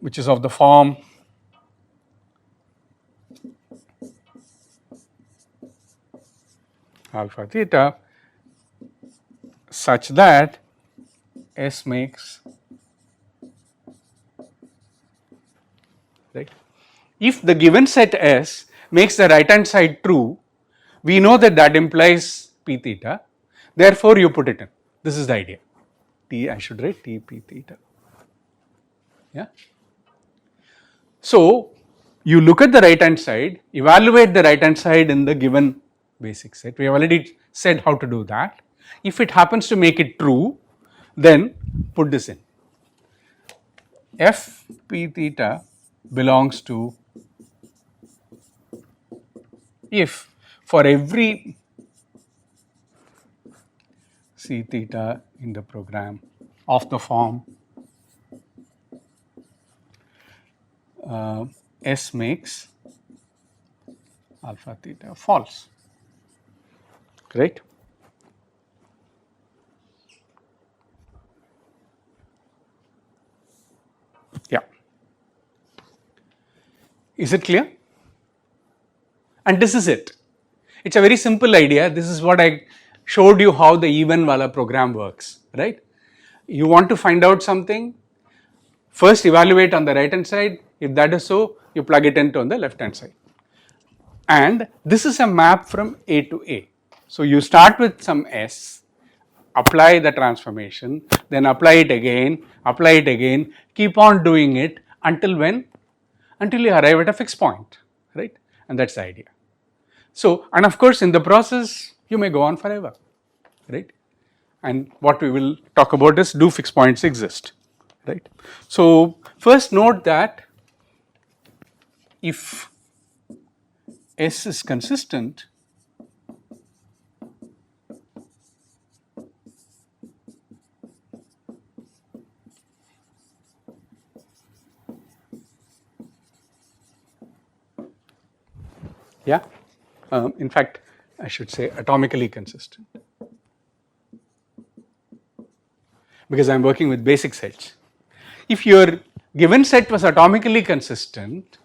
which is of the form alpha theta such that S makes, right. If the given set S makes the right hand side true, we know that that implies P theta, therefore you put it in. This is the idea. T, I should write T P theta. Yeah. So you look at the right hand side, evaluate the right hand side in the given basic set. We have already said how to do that. If it happens to make it true, then put this in. F P theta belongs to if for every C theta in the program of the form S makes alpha theta false, right? Yeah. Is it clear? And this is it. It's a very simple idea. This is what I showed you how the even wala program works, right? You want to find out something, first evaluate on the right hand side. If that is so, you plug it into on the left hand side. And this is a map from A to A. So you start with some S, apply the transformation, then apply it again, keep on doing it until when? Until you arrive at a fixed point, right? And that's the idea. So, and of course in the process you may go on forever, right? And what we will talk about is, do fixed points exist, right? So first note that if S is consistent, yeah, in fact I should say atomically consistent, because I am working with basic sets. If your given set was atomically consistent,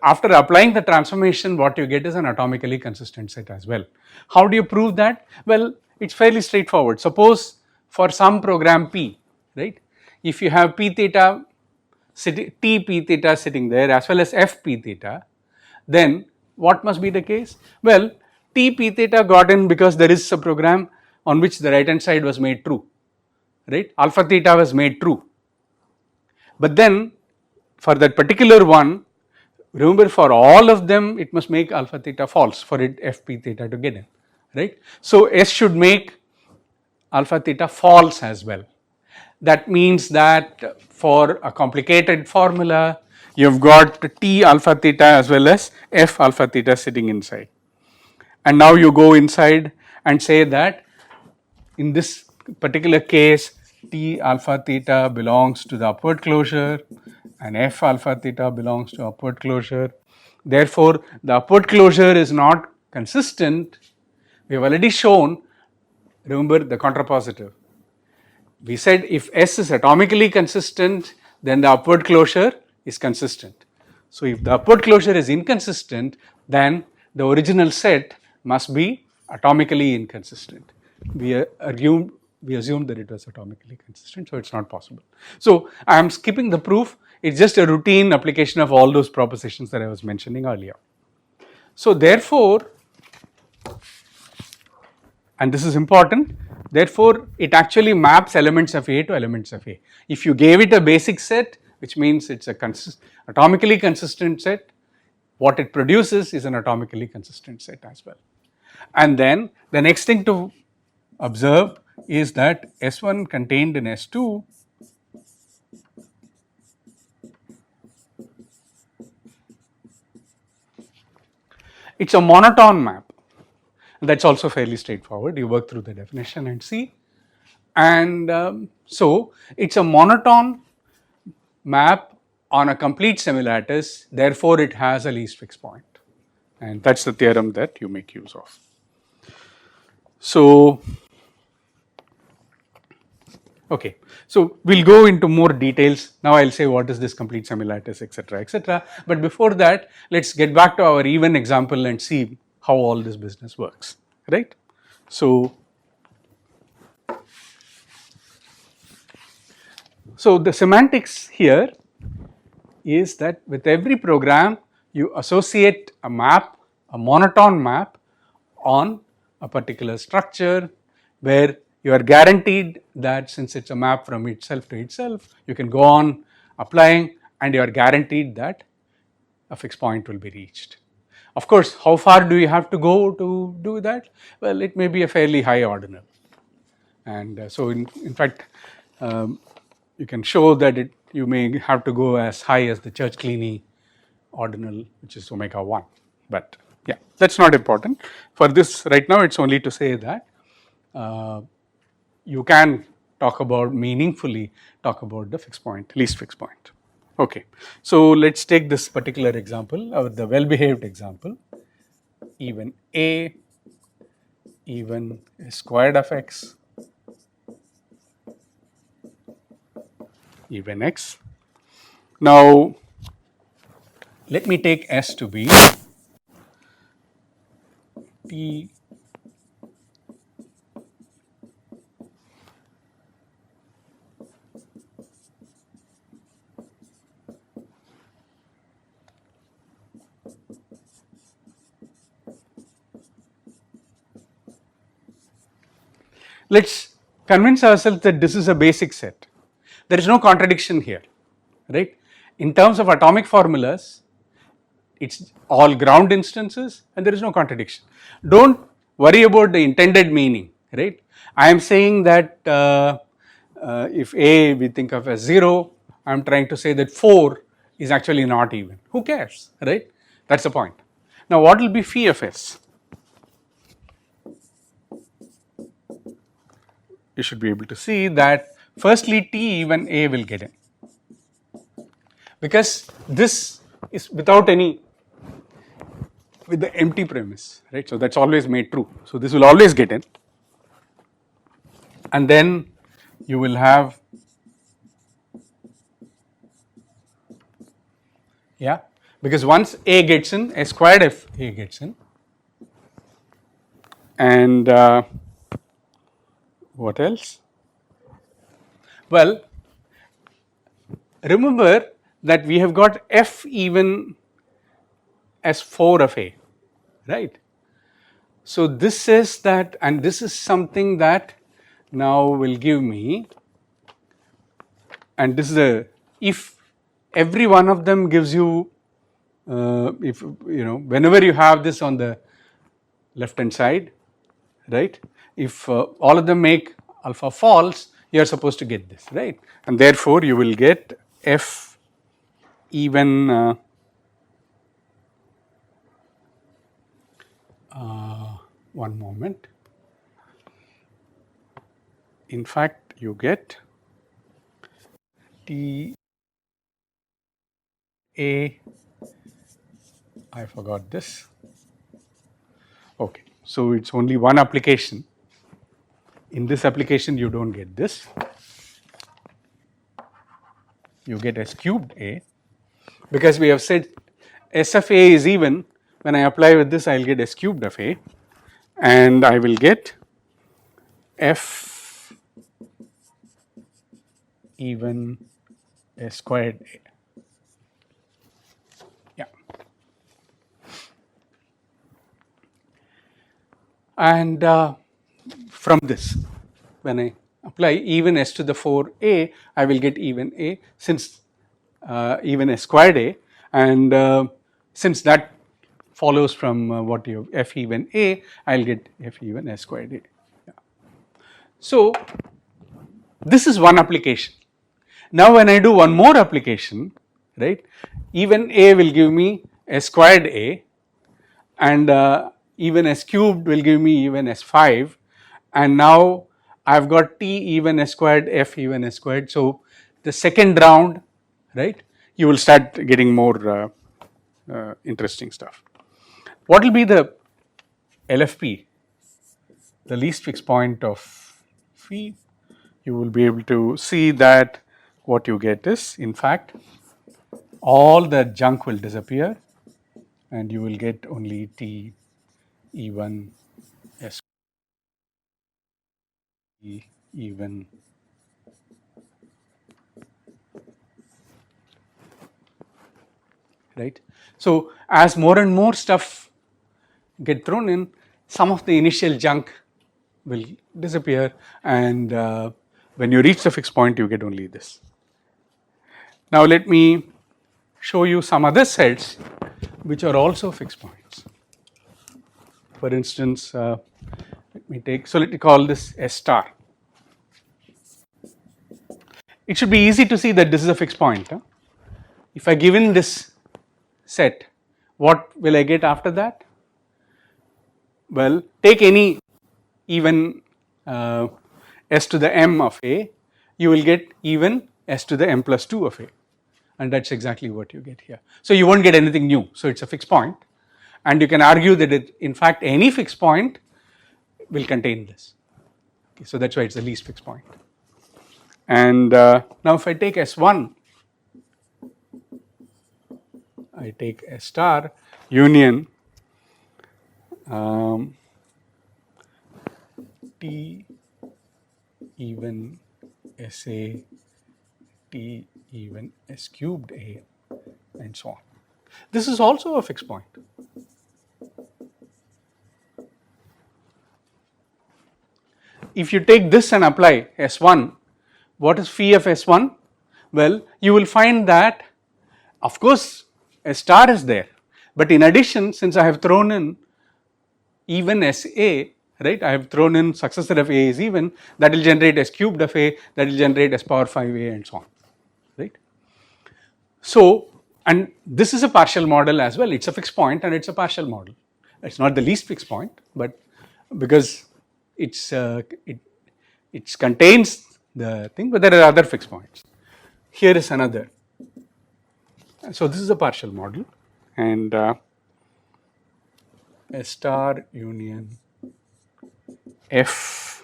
after applying the transformation, what you get is an atomically consistent set as well. How do you prove that? Well, it's fairly straightforward. Suppose for some program P, right, if you have P theta T P theta sitting there as well as F P theta, then what must be the case? Well, T P theta got in because there is a program on which the right hand side was made true, right? Alpha theta was made true. But then for that particular one, remember for all of them it must make alpha theta false for it Fp theta to get in, right? So S should make alpha theta false as well. That means that for a complicated formula, you've got T alpha theta as well as F alpha theta sitting inside. And now you go inside and say that in this particular case, T alpha theta belongs to the upward closure and F alpha theta belongs to upward closure. Therefore, the upward closure is not consistent. We have already shown, remember the contrapositive. We said if S is atomically consistent, then the upward closure is consistent. So, if the upward closure is inconsistent, then the original set must be atomically inconsistent. We assumed that it was atomically consistent, so it's not possible. So, I am skipping the proof. It's just a routine application of all those propositions that I was mentioning earlier. So, therefore, and this is important, therefore it actually maps elements of A to elements of A. If you gave it a basic set, which means it's a atomically consistent set, what it produces is an atomically consistent set as well. And then the next thing to observe is that S1 contained in S2 it's a monotone map. That's also fairly straightforward. You work through the definition and see. And so it's a monotone map on a complete semilattice, therefore it has a least fixed point. And that's the theorem that you make use of. So, okay, so we'll go into more details. Now I'll say what is this complete semilattice, etc., etc. But before that, let's get back to our even example and see how all this business works, right? So the semantics here is that with every program you associate a map, a monotone map on a particular structure where you are guaranteed that since it's a map from itself to itself, you can go on applying and you are guaranteed that a fixed point will be reached. Of course, how far do you have to go to do that? Well, it may be a fairly high ordinal. And so in fact, you can show that you may have to go as high as the Church-Kleene ordinal, which is omega 1. But yeah, that's not important. For this right now, it's only to say that you can meaningfully talk about the fixed point, least fixed point. Okay, so let's take this particular example, or the well-behaved example, even A, even squared of x, even x. Now, let me take S to be T let's convince ourselves that this is a basic set. There is no contradiction here, right? In terms of atomic formulas, it's all ground instances and there is no contradiction. Don't worry about the intended meaning, right? I am saying that if A we think of as 0, I am trying to say that 4 is actually not even. Who cares, right? That's the point. Now what will be phi of S? You should be able to see that firstly T even A will get in, because this is without any, with the empty premise, right? So that's always made true. So this will always get in, and then you will have, yeah, because once A gets in, S squared F A gets in, and what else? Well, remember that we have got F even as 4 of A, right? So this says that, and this is something that now will give me, and this is a, if every one of them gives you, if you know, whenever you have this on the left hand side, right, if all of them make alpha false, you are supposed to get this, right, and therefore you will get F even one moment. In fact, you get T A, I forgot this. Okay, so it's only one application. In this application, you don't get this. You get S cubed A, because we have said S of A is even. When I apply with this, I will get S cubed of A, and I will get F even S squared A. Yeah. And from this, when I apply even S to the 4A, I will get even A, since even S squared A, and since that follows from what you have F even A, I will get F even S squared A. Yeah. So this is one application. Now when I do one more application, right, even A will give me S squared A, and even S cubed will give me even S5, and now I have got T even S squared F even S squared. So the second round, right, you will start getting more interesting stuff. What will be the LFP, the least fixed point of phi? You will be able to see that what you get is, in fact, all the junk will disappear, and you will get only T even S even right. So as more and more stuff get thrown in, some of the initial junk will disappear, and when you reach the fixed point, you get only this. Now let me show you some other sets which are also fixed points. For instance, let me call this S star. It should be easy to see that this is a fixed point. Huh? If I give in this set, what will I get after that? Well, take any even S to the M of A, you will get even S to the M plus 2 of A, and that's exactly what you get here. So you won't get anything new, so it's a fixed point, and you can argue that it, in fact, any fixed point will contain this. Okay, so that's why it's the least fixed point. And now if I take S1, I take S star union T even SA, T even S cubed A, and so on. This is also a fixed point. If you take this and apply S1, what is phi of S1? Well, you will find that, of course, a star is there, but in addition, since I have thrown in even SA, right, I have thrown in successor of A is even, that will generate S cubed of A, that will generate S power 5A, and so on, right. So And this is a partial model as well. It's a fixed point and it's a partial model. It's not the least fixed point, but because it contains the thing, but there are other fixed points. Here is another. So this is a partial model, and a star union F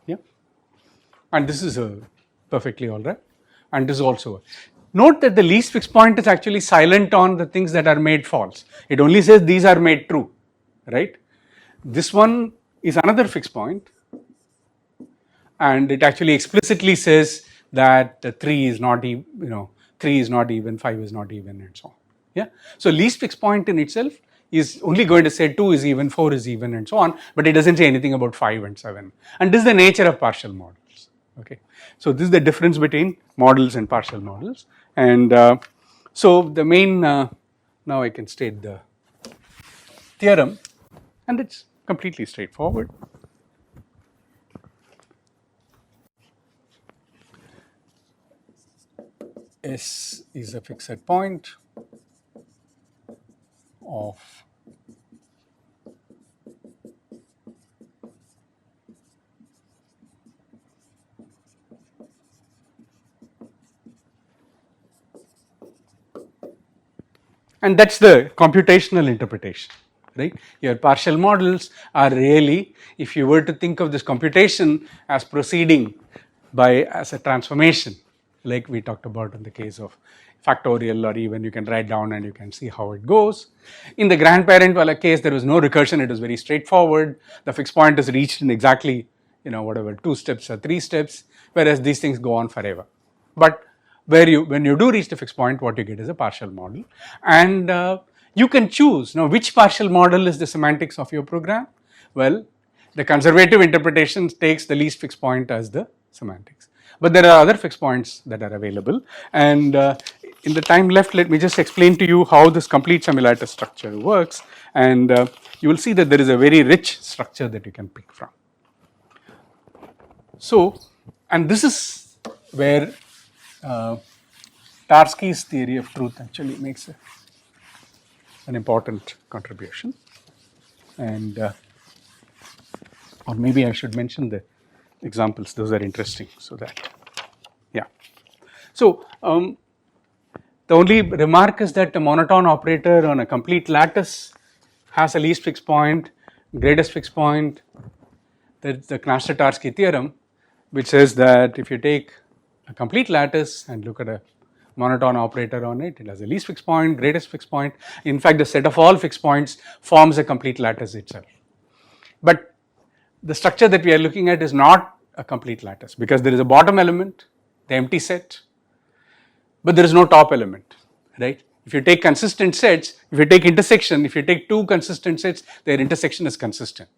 yeah, and this is a perfectly all right, and this is also. Note that the least fixed point is actually silent on the things that are made false. It only says these are made true, right? This one is another fixed point, and it actually explicitly says that 3 is not even, 3 is not even, 5 is not even, and so on. Yeah. So least fixed point in itself is only going to say 2 is even, 4 is even, and so on, but it doesn't say anything about 5 and 7. And this is the nature of partial models. Okay. So this is the difference between models and partial models. And so the main, now I can state the theorem, and it's completely straightforward. S is a fixed point of and that's the computational interpretation, right? Your partial models are really, if you were to think of this computation as proceeding as a transformation, like we talked about in the case of factorial, or even you can write down and you can see how it goes. In the grandparent case, there was no recursion, it was very straightforward. The fixed point is reached in exactly, whatever, 2 steps or 3 steps, whereas these things go on forever. But when you do reach the fixed point, what you get is a partial model, and you can choose now which partial model is the semantics of your program. Well, the conservative interpretation takes the least fixed point as the semantics, but there are other fixed points that are available, and in the time left, let me just explain to you how this complete semi-lattice structure works, and you will see that there is a very rich structure that you can pick from. So, and this is where Tarski's theory of truth actually makes an important contribution, and or maybe I should mention the examples; those are interesting. So that, yeah. So the only remark is that the monotone operator on a complete lattice has a least fixed point, greatest fixed point. That's the Knaster-Tarski theorem, which says that if you take a complete lattice and look at a monotone operator on it, it has a least fixed point, greatest fixed point. In fact, the set of all fixed points forms a complete lattice itself. But the structure that we are looking at is not a complete lattice, because there is a bottom element, the empty set, but there is no top element, right? If you take consistent sets, if you take intersection, if you take 2 consistent sets, their intersection is consistent.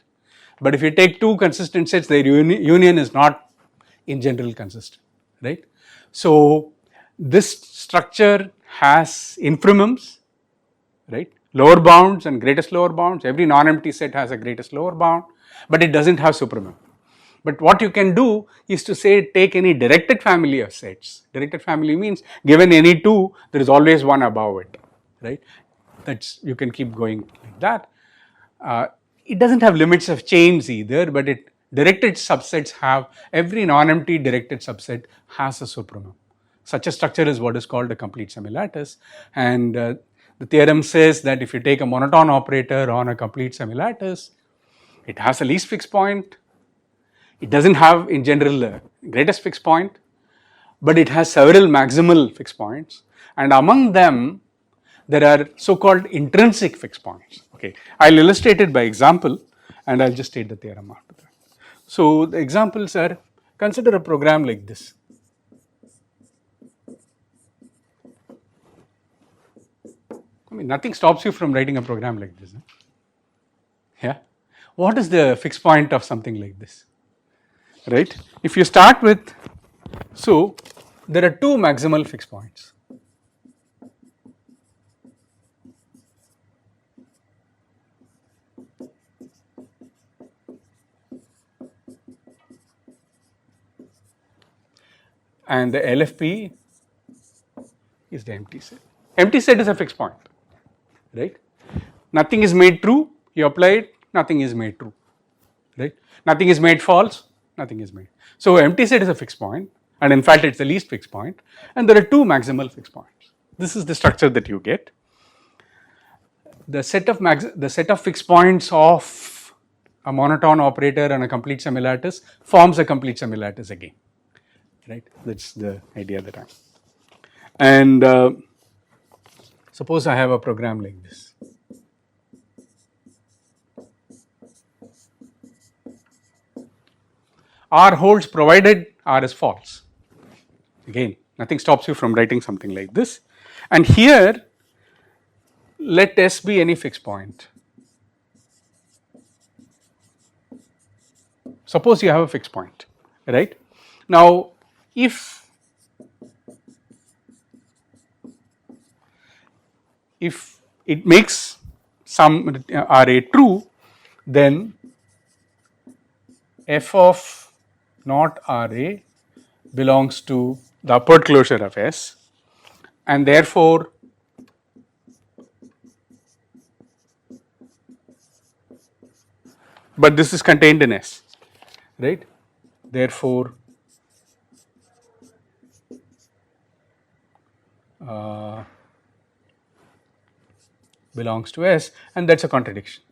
But if you take 2 consistent sets, their union is not in general consistent, right? So this structure has infimums, right? Lower bounds and greatest lower bounds. Every non-empty set has a greatest lower bound, but it doesn't have supremum. But what you can do is to say take any directed family of sets. Directed family means given any 2, there is always one above it, right? That's, you can keep going like that. It doesn't have limits of chains either, but directed subsets have, every non-empty directed subset has a supremum. Such a structure is what is called a complete semi-lattice, and the theorem says that if you take a monotone operator on a complete semi-lattice, it has a least fixed point. It doesn't have in general a greatest fixed point, but it has several maximal fixed points, and among them there are so-called intrinsic fixed points. Okay, I'll illustrate it by example, and I'll just state the theorem after that. So the examples are, consider a program like this. I mean, nothing stops you from writing a program like this. Yeah. What is the fixed point of something like this? Right? If you start with, so there are 2 maximal fixed points. and the LFP is the empty set. Empty set is a fixed point, right? Nothing is made true, you apply it, nothing is made true, right? Nothing is made false, nothing is made. So empty set is a fixed point, and in fact it's the least fixed point, and there are two maximal fixed points. This is the structure that you get. The set of fixed points of a monotone operator and a complete semilattice forms a complete semilattice again, right? That's the idea that I'm. And suppose I have a program like this. R holds provided R is false. Again, nothing stops you from writing something like this. And here, let S be any fixed point. Suppose you have a fixed point, right? Now, if it makes some RA true, then f of not RA belongs to the upward closure of S, and therefore but this is contained in S, right? Therefore belongs to S, and that's a contradiction.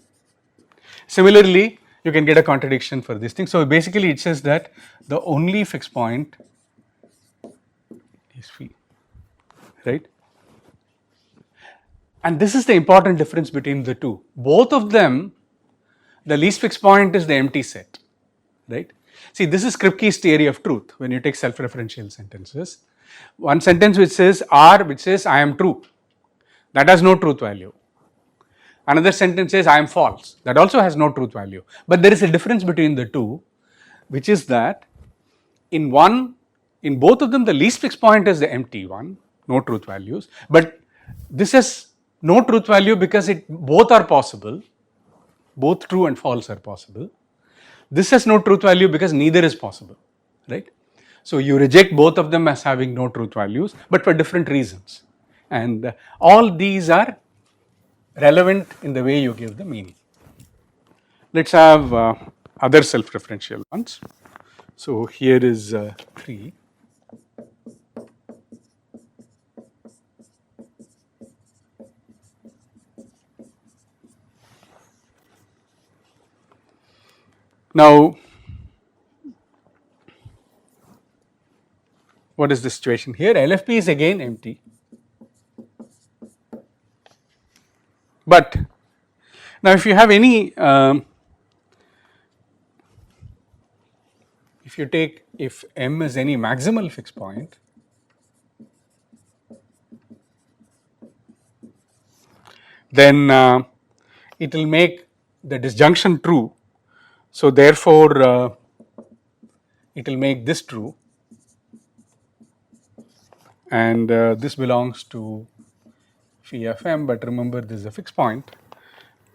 Similarly, you can get a contradiction for this thing. So basically it says that the only fixed point is phi, right? And this is the important difference between the two. Both of them, the least fixed point is the empty set, right? See, this is Kripke's theory of truth when you take self-referential sentences. One sentence which says R, which says I am true, that has no truth value. Another sentence says I am false, that also has no truth value. But there is a difference between the two, which is that in both of them the least fixed point is the empty one, no truth values, but this has no truth value because both are possible, both true and false are possible. This has no truth value because neither is possible, right? So you reject both of them as having no truth values, but for different reasons, and all these are relevant in the way you give the meaning. Let's have other self-referential ones. So here is 3. Now, what is the situation here? LFP is again empty, but now if you have any if M is any maximal fixed point, then it will make the disjunction true. So therefore it will make this true, and this belongs to phi of M, but remember this is a fixed point,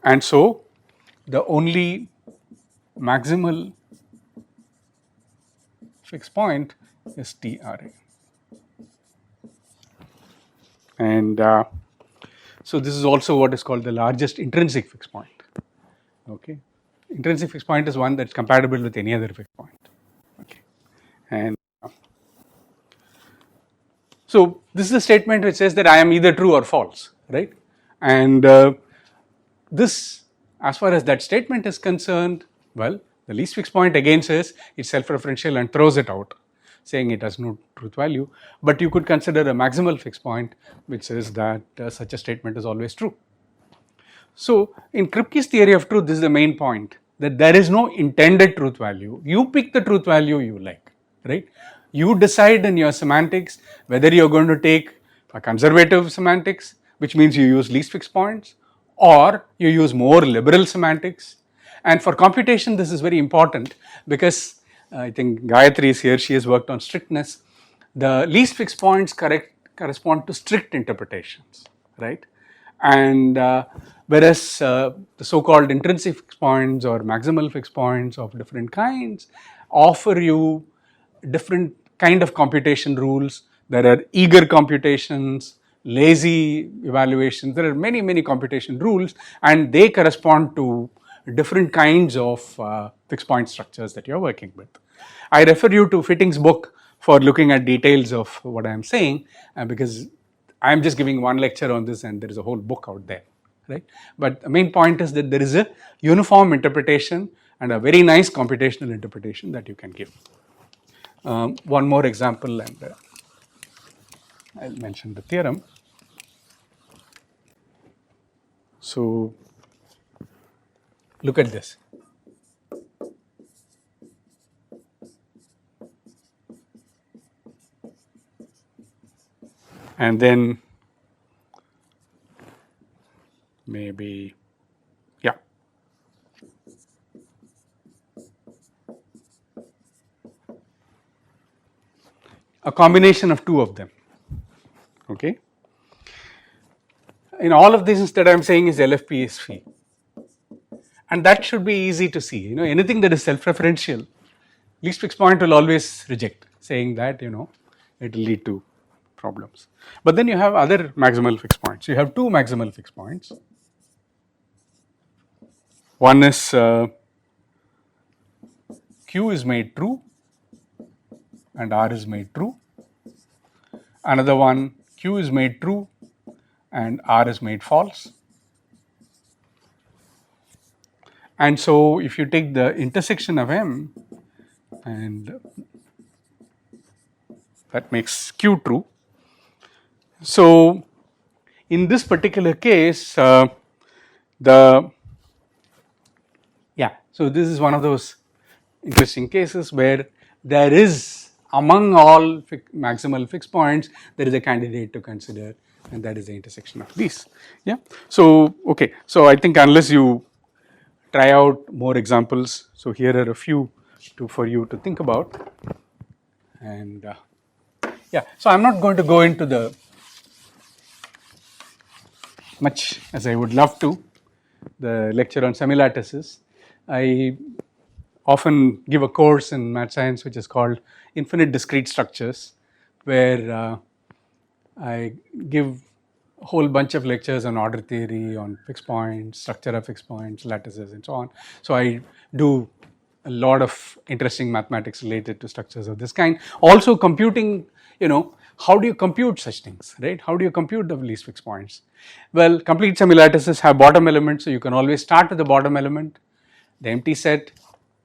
and so the only maximal fixed point is TRA. And so this is also what is called the largest intrinsic fixed point. Okay, intrinsic fixed point is one that's compatible with any other fixed point. Okay, and so this is a statement which says that I am either true or false, right? And this, as far as that statement is concerned, well, the least fixed point again says it's self-referential and throws it out, saying it has no truth value. But you could consider a maximal fixed point which says that such a statement is always true. So in Kripke's theory of truth, this is the main point, that there is no intended truth value. You pick the truth value you like, right? You decide in your semantics whether you're going to take a conservative semantics, which means you use least fixed points, or you use more liberal semantics. And for computation, this is very important because I think Gayatri is here, she has worked on strictness. The least fixed points correspond to strict interpretations, right? And whereas the so-called intrinsic fixed points or maximal fixed points of different kinds offer you different kind of computation rules. There are eager computations, lazy evaluations. There are many computation rules, and they correspond to different kinds of fixed point structures that you're working with. I refer you to Fitting's book for looking at details of what I'm saying, because I'm just giving one lecture on this and there is a whole book out there, right? But the main point is that there is a uniform interpretation and a very nice computational interpretation that you can give. One more example, and I'll mention the theorem. So look at this. And then maybe, yeah. A combination of two of them, okay? In all of this, instead I'm saying is LFP is phi. And that should be easy to see. You know, anything that is self-referential, least fixed point will always reject, saying that, you know, it will lead to problems. But then you have other maximal fixed points. You have two maximal fixed points. One is Q is made true and R is made true. Another one, Q is made true and R is made false. And so if you take the intersection of M, and that makes Q true. So in this particular case, so this is one of those interesting cases where there is, among all maximal fixed points, there is a candidate to consider, and that is the intersection of these. Yeah. So okay. So I think unless you try out more examples, so here are a few for you to think about, and yeah. So I'm not going to go into the much as I would love to, the lecture on semi-lattices. I often give a course in math science which is called Infinite Discrete Structures, where I give a whole bunch of lectures on order theory, on fixed points, structure of fixed points, lattices, and so on. So I do a lot of interesting mathematics related to structures of this kind. Also computing, you know, how do you compute such things, right? How do you compute the least fixed points? Well, complete semi-lattices have bottom elements, so you can always start with the bottom element, the empty set,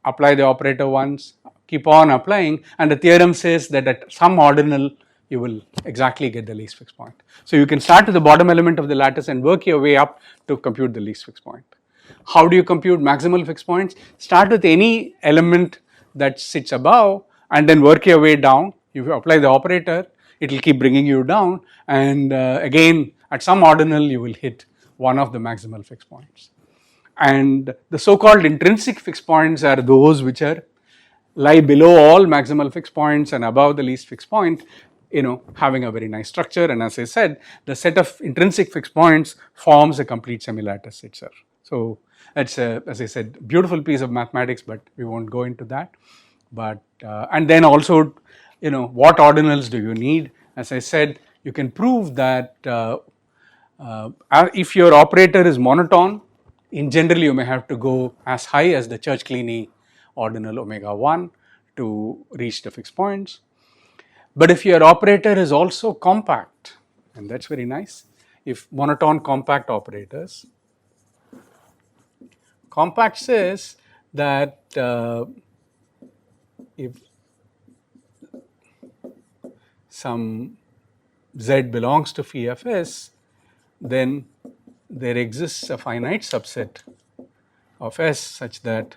apply the operator once, keep on applying, and the theorem says that at some ordinal you will exactly get the least fixed point. So you can start with the bottom element of the lattice and work your way up to compute the least fixed point. How do you compute maximal fixed points? Start with any element that sits above and then work your way down. You apply the operator, it will keep bringing you down, and again at some ordinal you will hit one of the maximal fixed points. And the so-called intrinsic fixed points are those which lie below all maximal fixed points and above the least fixed point, you know, having a very nice structure. And as I said, the set of intrinsic fixed points forms a complete semi-lattice itself. So that's as I said, beautiful piece of mathematics, but we won't go into that. But and then also, you know, what ordinals do you need? As I said, you can prove that if your operator is monotone, in general you may have to go as high as the Church-Kleene ordinal omega 1 to reach the fixed points. But if your operator is also compact, and that's very nice, if monotone compact operators, compact says that if some Z belongs to phi of S, then there exists a finite subset of S such that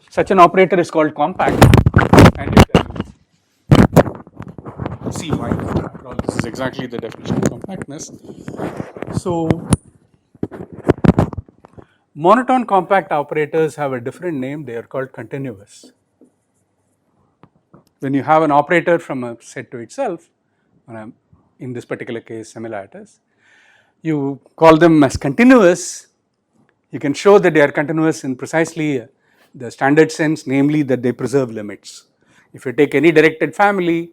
such an operator is called compact, and you can see why. After all, this is exactly the definition of compactness. So monotone compact operators have a different name. They are called continuous. When you have an operator from a set to itself, in this particular case semi-lattice, you call them as continuous. You can show that they are continuous in precisely the standard sense, namely that they preserve limits. If you take any directed family,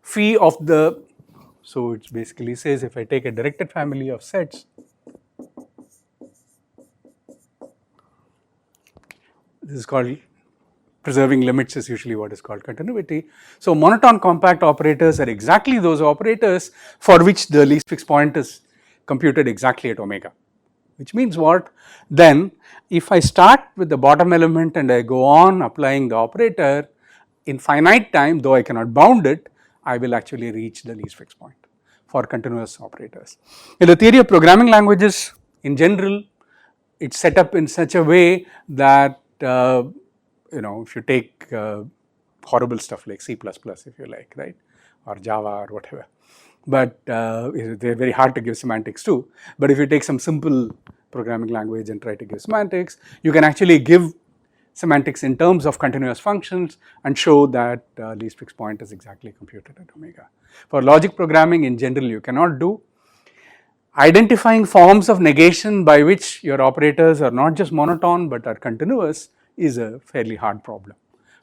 phi of the, so it basically says if I take a directed family of sets, this is called preserving limits, is usually what is called continuity. So monotone compact operators are exactly those operators for which the least fixed point is computed exactly at omega. Which means what? Then if I start with the bottom element and I go on applying the operator in finite time, though I cannot bound it, I will actually reach the least fixed point for continuous operators. In the theory of programming languages in general, it's set up in such a way that if you take horrible stuff like C++, if you like, right, or Java or whatever, but they're very hard to give semantics to. But if you take some simple programming language and try to give semantics, you can actually give semantics in terms of continuous functions and show that least fixed point is exactly computed at omega. For logic programming in general, you cannot do. Identifying forms of negation by which your operators are not just monotone but are continuous is a fairly hard problem.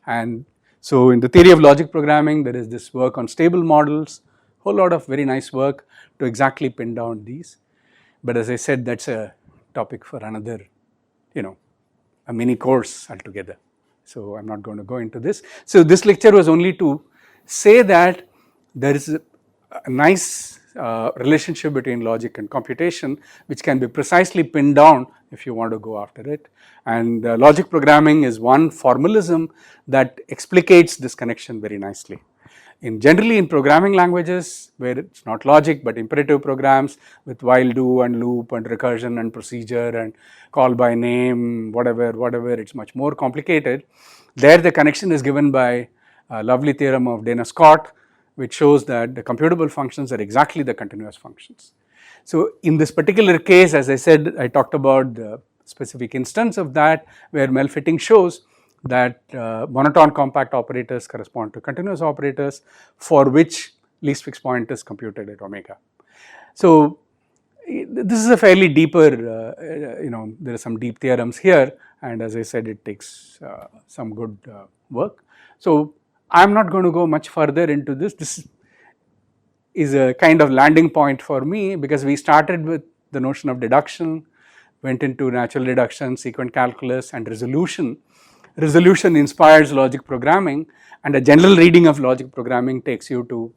And so in the theory of logic programming, there is this work on stable models, whole lot of very nice work to exactly pin down these. But as I said, that's a topic for another, a mini course altogether. So I'm not going to go into this. So this lecture was only to say that there is a nice relationship between logic and computation, which can be precisely pinned down if you want to go after it. And logic programming is one formalism that explicates this connection very nicely. Generally in programming languages where it's not logic but imperative programs with while, do and loop and recursion and procedure and call by name, whatever, it's much more complicated. There the connection is given by a lovely theorem of Dana Scott, which shows that the computable functions are exactly the continuous functions. So in this particular case, as I said, I talked about the specific instance of that where Mel-fitting shows that monotone compact operators correspond to continuous operators for which least fixed point is computed at omega. So this is a fairly deeper, there are some deep theorems here, and as I said, it takes some good work. So I am not going to go much further into this. This is a kind of landing point for me because we started with the notion of deduction, went into natural deduction, sequent calculus and resolution. Resolution inspires logic programming, and a general reading of logic programming takes you to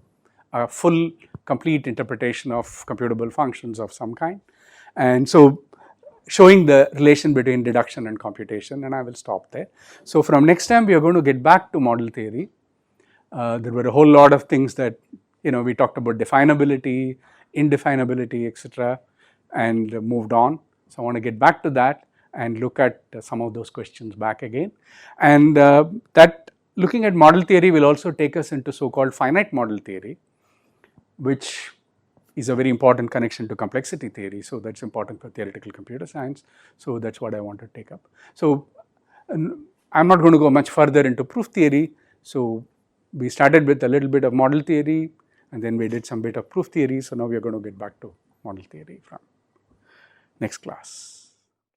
a full complete interpretation of computable functions of some kind. And so showing the relation between deduction and computation, and I will stop there. So from next time we are going to get back to model theory. There were a whole lot of things that we talked about definability, indefinability, etc., and moved on. So I want to get back to that and look at some of those questions back again. And that looking at model theory will also take us into so-called finite model theory, which is a very important connection to complexity theory. So that's important for theoretical computer science. So that's what I want to take up. So I'm not going to go much further into proof theory. So we started with a little bit of model theory and then we did some bit of proof theory. So now we are going to get back to model theory from next class.